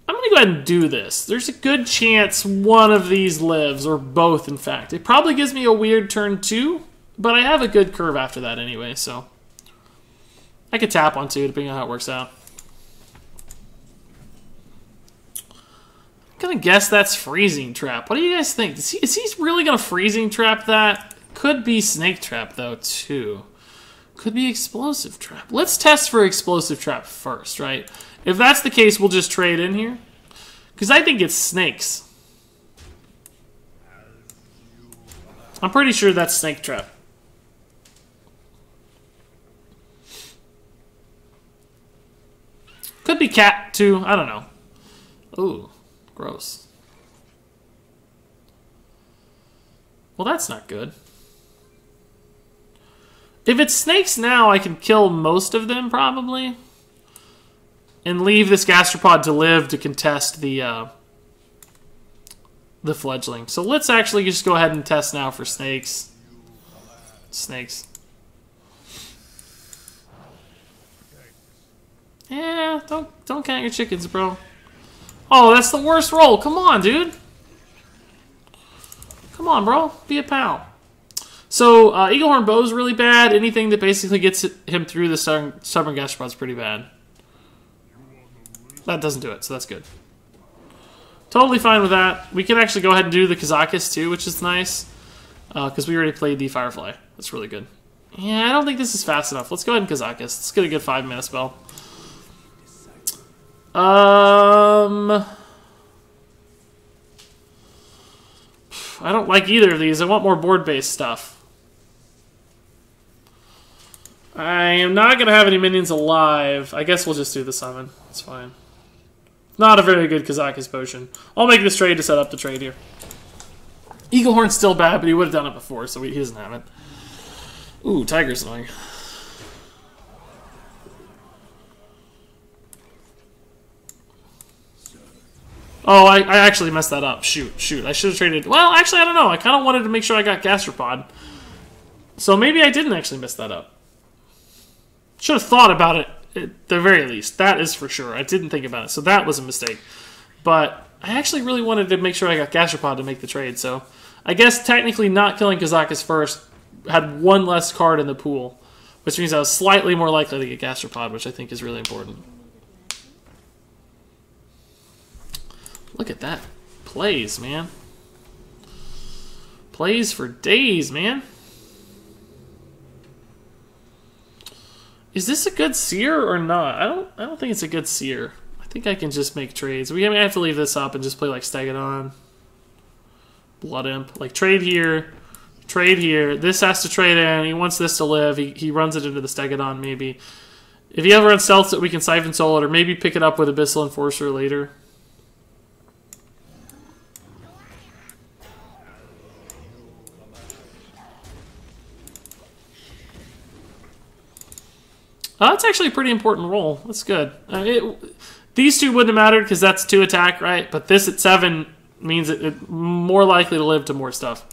I'm going to go ahead and do this. There's a good chance one of these lives, or both, in fact. It probably gives me a weird turn 2, but I have a good curve after that anyway, so... I could tap on 2, depending on how it works out. I'm going to guess that's Freezing Trap. What do you guys think? Is he really going to Freezing Trap that? Could be Snake Trap, though, too. Could be Explosive Trap. Let's test for Explosive Trap first, right? If that's the case, we'll just trade in here. Because I think it's snakes. I'm pretty sure that's Snake Trap. Could be cat, too. I don't know. Ooh, gross. Well, that's not good. If it's snakes now, I can kill most of them, probably. And leave this gastropod to live to contest the fledgling. So let's actually just go ahead and test now for snakes. Snakes. Yeah, don't count your chickens, bro. Oh, that's the worst roll. Come on, dude. Come on, bro. Be a pal. So, Eaglehorn Bow is really bad. Anything that basically gets him through the Stubborn Gastropod is pretty bad. That doesn't do it, so that's good. Totally fine with that. We can actually go ahead and do the Kazakis too, which is nice. Because we already played the Firefly. That's really good. Yeah, I don't think this is fast enough. Let's go ahead and Kazakis. Let's get a good 5-mana spell. I don't like either of these. I want more board-based stuff. I am not going to have any minions alive. I guess we'll just do the summon. It's fine. Not a very good Kazakis potion. I'll make this trade to set up the trade here. Eaglehorn's still bad, but he would have done it before, so he doesn't have it. Ooh, Tiger's annoying. Oh, I actually messed that up. Shoot. I should have traded... Well, actually, I don't know. I kind of wanted to make sure I got Gastropod. So maybe I didn't actually mess that up. Should have thought about it at the very least. That is for sure. I didn't think about it, so that was a mistake. But I actually really wanted to make sure I got Gastropod to make the trade, so... I guess technically not killing Kazakis first had one less card in the pool, which means I was slightly more likely to get Gastropod, which I think is really important. Look at that. Plays, man. Plays for days, man. Is this a good seer or not? I don't think it's a good seer. I think I can just make trades. I have to leave this up and just play like Stegadon. Blood Imp. Like trade here. Trade here. This has to trade in. He wants this to live. He runs it into the Stegadon maybe. If he ever runs Stealth it, we can Siphon Soul it or maybe pick it up with Abyssal Enforcer later. That's actually a pretty important roll. That's good. These two wouldn't have mattered because that's 2 attack, right? But this at 7 means it's more likely to live to more stuff.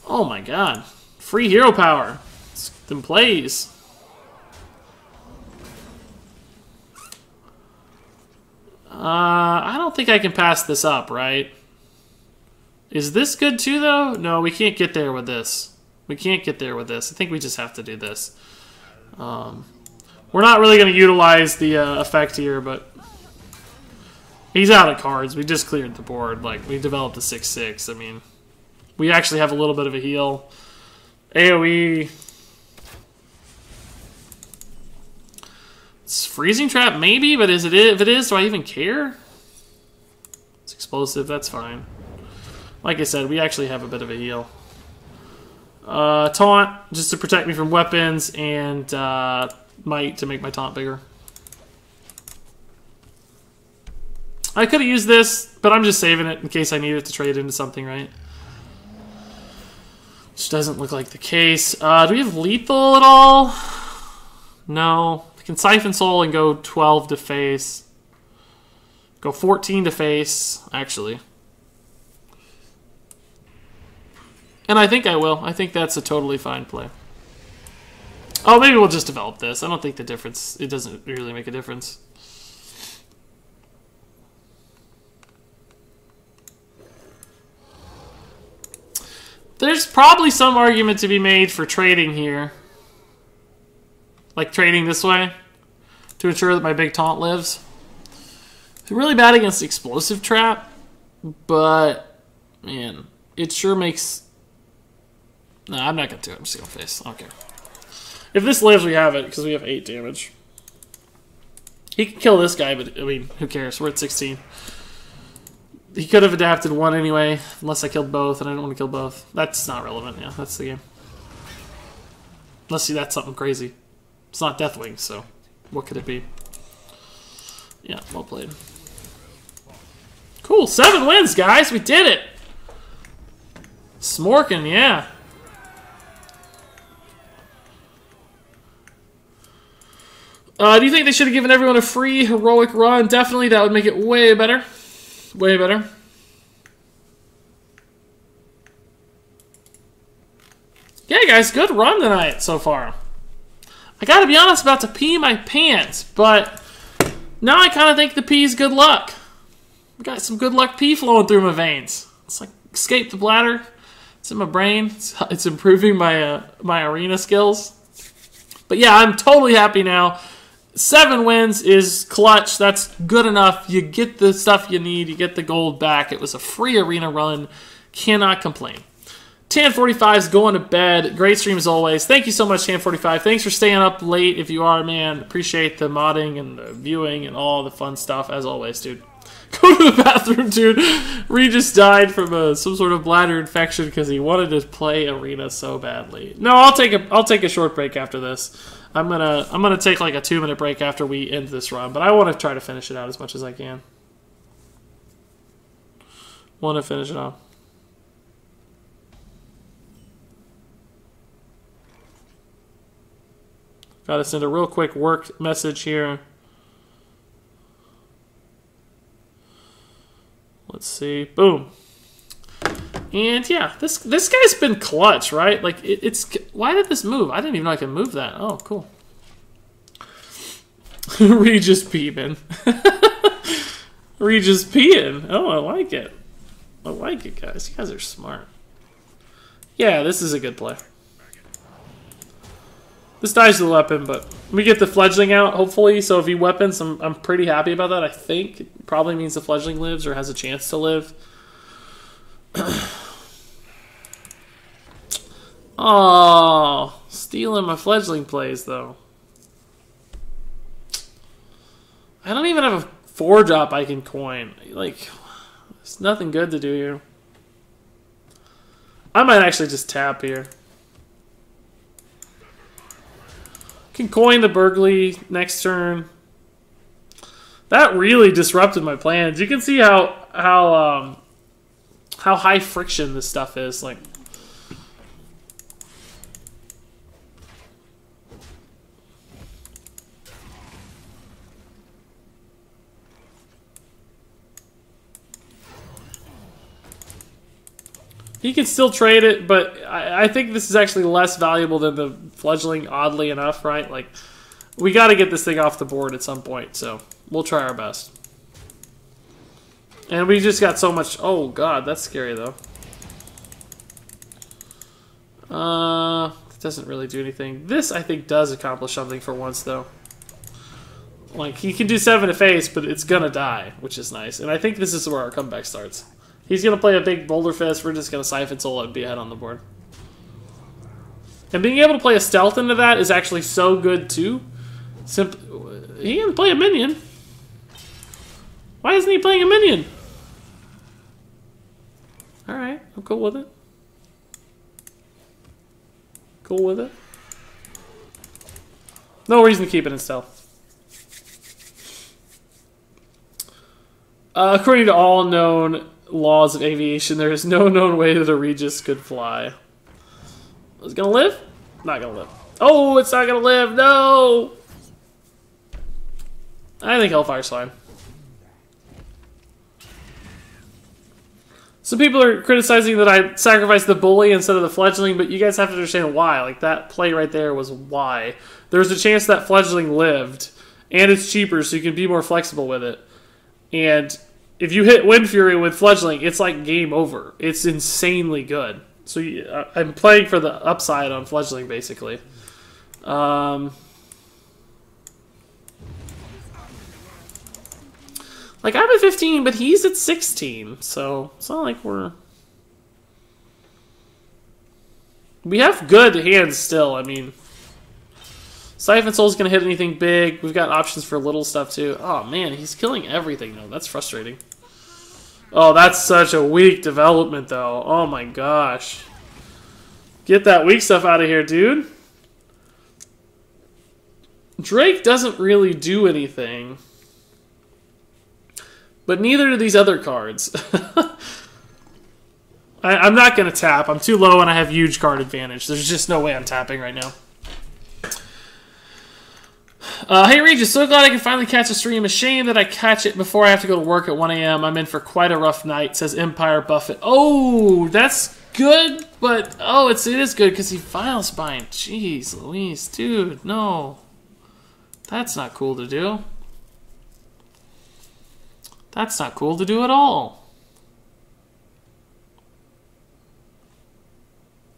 Oh my god. Free hero power. Then plays. I don't think I can pass this up, right? Is this good too, though? No, we can't get there with this. We can't get there with this. I think we just have to do this. We're not really going to utilize the effect here, but he's out of cards. We just cleared the board. Like, we developed a 6/6. I mean, we actually have a little bit of a heal. AoE. It's Freezing Trap, maybe, but if it is, do I even care? It's explosive. That's fine. Like I said, we actually have a bit of a heal. Taunt, just to protect me from weapons, and Might to make my taunt bigger. I could have used this, but I'm just saving it in case I need it to trade into something, right? Which doesn't look like the case. Do we have lethal at all? No. I can Siphon Soul and go 12 to face. Go 14 to face, actually. And I think I will. I think that's a totally fine play. Oh, maybe we'll just develop this. I don't think the difference... It doesn't really make a difference. There's probably some argument to be made for trading here. Like trading this way. To ensure that my big taunt lives. It's really bad against Explosive Trap. But, man, it sure makes... No, I'm not going to do it. I'm just going to face. I don't care. If this lives, we have it, because we have 8 damage. He can kill this guy, but, I mean, who cares? We're at 16. He could have adapted 1 anyway, unless I killed both, and I don't want to kill both. That's not relevant, yeah. That's the game. Unless that's something crazy. It's not Deathwing, so what could it be? Yeah, well played. Cool, 7 wins, guys! We did it! Smorkin', yeah. Do you think they should have given everyone a free heroic run? Definitely, that would make it way better. Way better. Yeah, guys, good run tonight so far. I gotta be honest, about to pee my pants, but now I kind of think the pee's good luck. We got some good luck pee flowing through my veins. It's like escape the bladder. It's in my brain. It's improving my my arena skills. But yeah, I'm totally happy now. 7 wins is clutch. That's good enough. You get the stuff you need. You get the gold back. It was a free arena run. Cannot complain. Tan45 is going to bed. Great stream as always. Thank you so much, Tan45. Thanks for staying up late if you are, man. Appreciate the modding and the viewing and all the fun stuff as always, dude. Go to the bathroom, dude. Regis died from some sort of bladder infection because he wanted to play arena so badly. No, I'll take a short break after this. I'm gonna take like a 2-minute break after we end this run, but I want to try to finish it out as much as I can. Want to finish it off. Got to send a real quick work message here. Let's see. Boom. And yeah, this guy's been clutch, right? Like it's why did this move? I didn't even know I could move that. Oh, cool. Regis peeping. Regis peeing. Oh, I like it. I like it, guys. You guys are smart. Yeah, this is a good play. This dies to the weapon, but we get the fledgling out, hopefully. So if he weapons, I'm pretty happy about that, I think. It probably means the fledgling lives or has a chance to live. Oh, stealing my fledgling plays, though. I don't even have a 4-drop I can coin. Like, there's nothing good to do here. I might actually just tap here. Can coin the Burgley next turn. That really disrupted my plans. You can see how high friction this stuff is. Like, he can still trade it, but I think this is actually less valuable than the fledgling, oddly enough, right? Like, we got to get this thing off the board at some point, so we'll try our best. And we just got so much... Oh, God, that's scary, though. It doesn't really do anything. This, I think, does accomplish something for once, though. Like, he can do 7 to face, but it's gonna die, which is nice. And I think this is where our comeback starts. He's going to play a big Boulder Fist. We're just going to Siphon Soul and be ahead on the board. And being able to play a Stealth into that is actually so good, too. He can play a minion. Why isn't he playing a minion? Alright, I'm cool with it. Cool with it. No reason to keep it in Stealth. According to all known laws of aviation, there is no known way that a Regis could fly. Is it gonna live? Not gonna live. Oh, it's not gonna live. No. I think Hellfire's fine. Some people are criticizing that I sacrificed the bully instead of the fledgling, but you guys have to understand why. Like, that play right there was why. There's a chance that fledgling lived, and it's cheaper, so you can be more flexible with it. And if you hit Wind Fury with fledgling, it's like game over. It's insanely good. So I'm playing for the upside on fledgling, basically. Like, I'm at 15, but he's at 16. So it's not like we have good hands still. I mean, Siphon Soul's going to hit anything big. We've got options for little stuff, too. Oh, man, he's killing everything, though. That's frustrating. Oh, that's such a weak development, though. Oh, my gosh. Get that weak stuff out of here, dude. Drake doesn't really do anything. But neither do these other cards. I'm not going to tap. I'm too low and I have huge card advantage. There's just no way I'm tapping right now. Hey Regis, so glad I can finally catch a stream. A shame that I catch it before I have to go to work at 1 a.m. I'm in for quite a rough night, says Empire Buffett. Oh, that's good, but oh, it is good because he file spine. Jeez Louise, dude, no. That's not cool to do. That's not cool to do at all.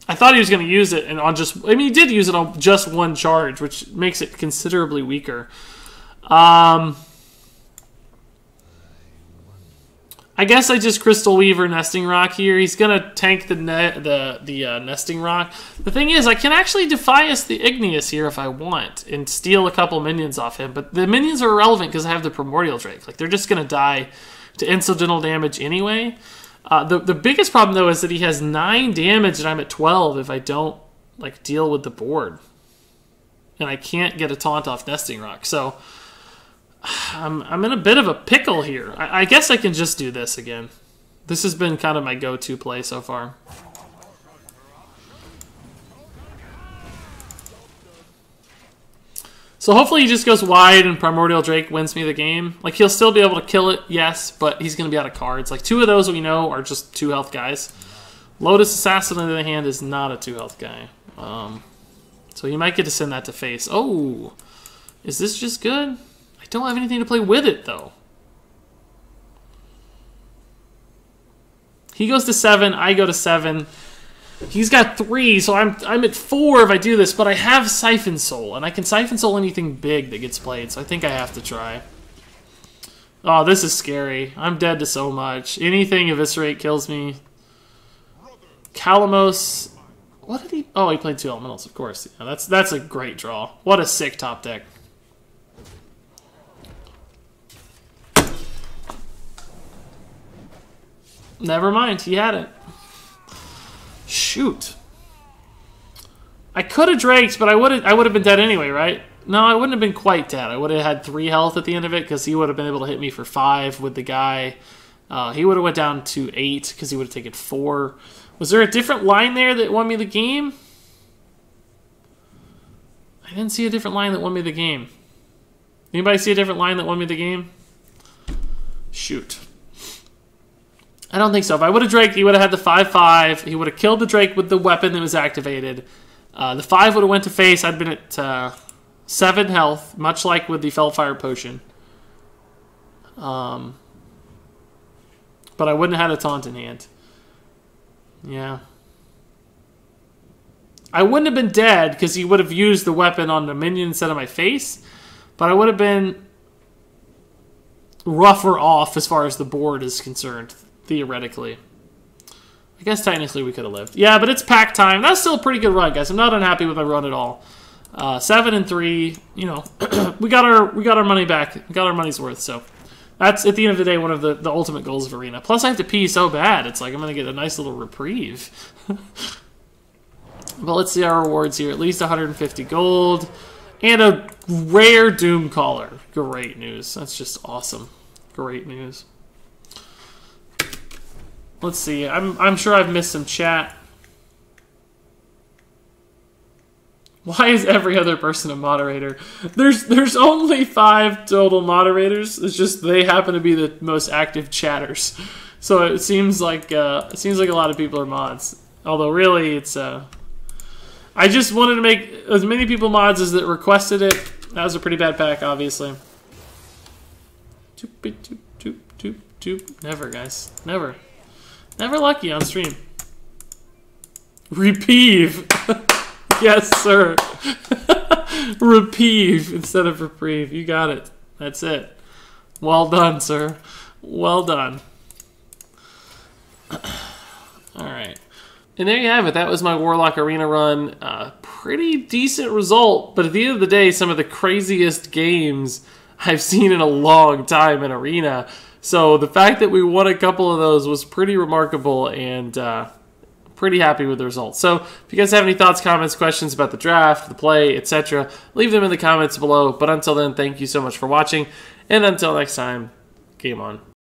I thought he was going to use it and on just... I mean, he did use it on just one charge, which makes it considerably weaker. I guess I just Crystal Weaver Nesting Rock here. He's going to tank the Nesting Rock. The thing is, I can actually Defias the Igneous here if I want and steal a couple minions off him. But the minions are irrelevant because I have the Primordial Drake. Like, they're just going to die to incidental damage anyway. The biggest problem, though, is that he has 9 damage and I'm at 12 if I don't like deal with the board. And I can't get a taunt off Nesting Rock. So... I'm in a bit of a pickle here. I guess I can just do this again. This has been kind of my go-to play so far. So hopefully he just goes wide and Primordial Drake wins me the game. Like, he'll still be able to kill it, yes, but he's going to be out of cards. Like, 2 of those we know are just 2 health guys. Lotus Assassin, on the other hand, is not a 2 health guy. So he might get to send that to face. Oh, is this just good? I don't have anything to play with it, though. He goes to 7, I go to 7. He's got 3, so I'm at 4 if I do this, but I have Siphon Soul, and I can Siphon Soul anything big that gets played, so I think I have to try. Oh, this is scary. I'm dead to so much. Anything Eviscerate kills me. Calamos. What did he... Oh, he played 2 Elementals, of course. Yeah, that's a great draw. What a sick top deck. Never mind, he had it. Shoot. I could have draked, but I would have been dead anyway, right? No, I wouldn't have been quite dead. I would have had 3 health at the end of it because he would have been able to hit me for 5 with the guy. He would have went down to 8 because he would have taken 4. Was there a different line there that won me the game? I didn't see a different line that won me the game. Anybody see a different line that won me the game? Shoot. I don't think so. If I would have Draked, he would have had the 5/5. He would have killed the Drake with the weapon that was activated. The 5 would have went to face. I'd been at 7 health, much like with the Fellfire Potion. But I wouldn't have had a taunt in hand. Yeah. I wouldn't have been dead because he would have used the weapon on the minion instead of my face. But I would have been rougher off as far as the board is concerned. Theoretically. I guess technically we could have lived. Yeah, but it's pack time. That's still a pretty good run, guys. I'm not unhappy with my run at all. 7 and 3, you know, we got our money back. We got our money's worth, so that's at the end of the day one of the ultimate goals of Arena. Plus I have to pee so bad. It's like I'm gonna get a nice little reprieve. But let's see our rewards here. At least 150 gold. And a rare Doom Caller. Great news. That's just awesome. Great news. Let's see. I'm sure I've missed some chat. Why is every other person a moderator? There's only 5 total moderators. It's just they happen to be the most active chatters. So it seems like a lot of people are mods. Although really it's I just wanted to make as many people mods as that requested it. That was a pretty bad pack, obviously. Never, guys. Never. Never lucky on stream. Reprieve. Yes, sir. Reprieve instead of reprieve. You got it. That's it. Well done, sir. Well done. Alright. And there you have it. That was my Warlock Arena run. Pretty decent result, but at the end of the day, some of the craziest games I've seen in a long time in Arena. So the fact that we won a couple of those was pretty remarkable, and pretty happy with the results. So if you guys have any thoughts, comments, questions about the draft, the play, etc., leave them in the comments below. But until then, thank you so much for watching, and until next time, game on.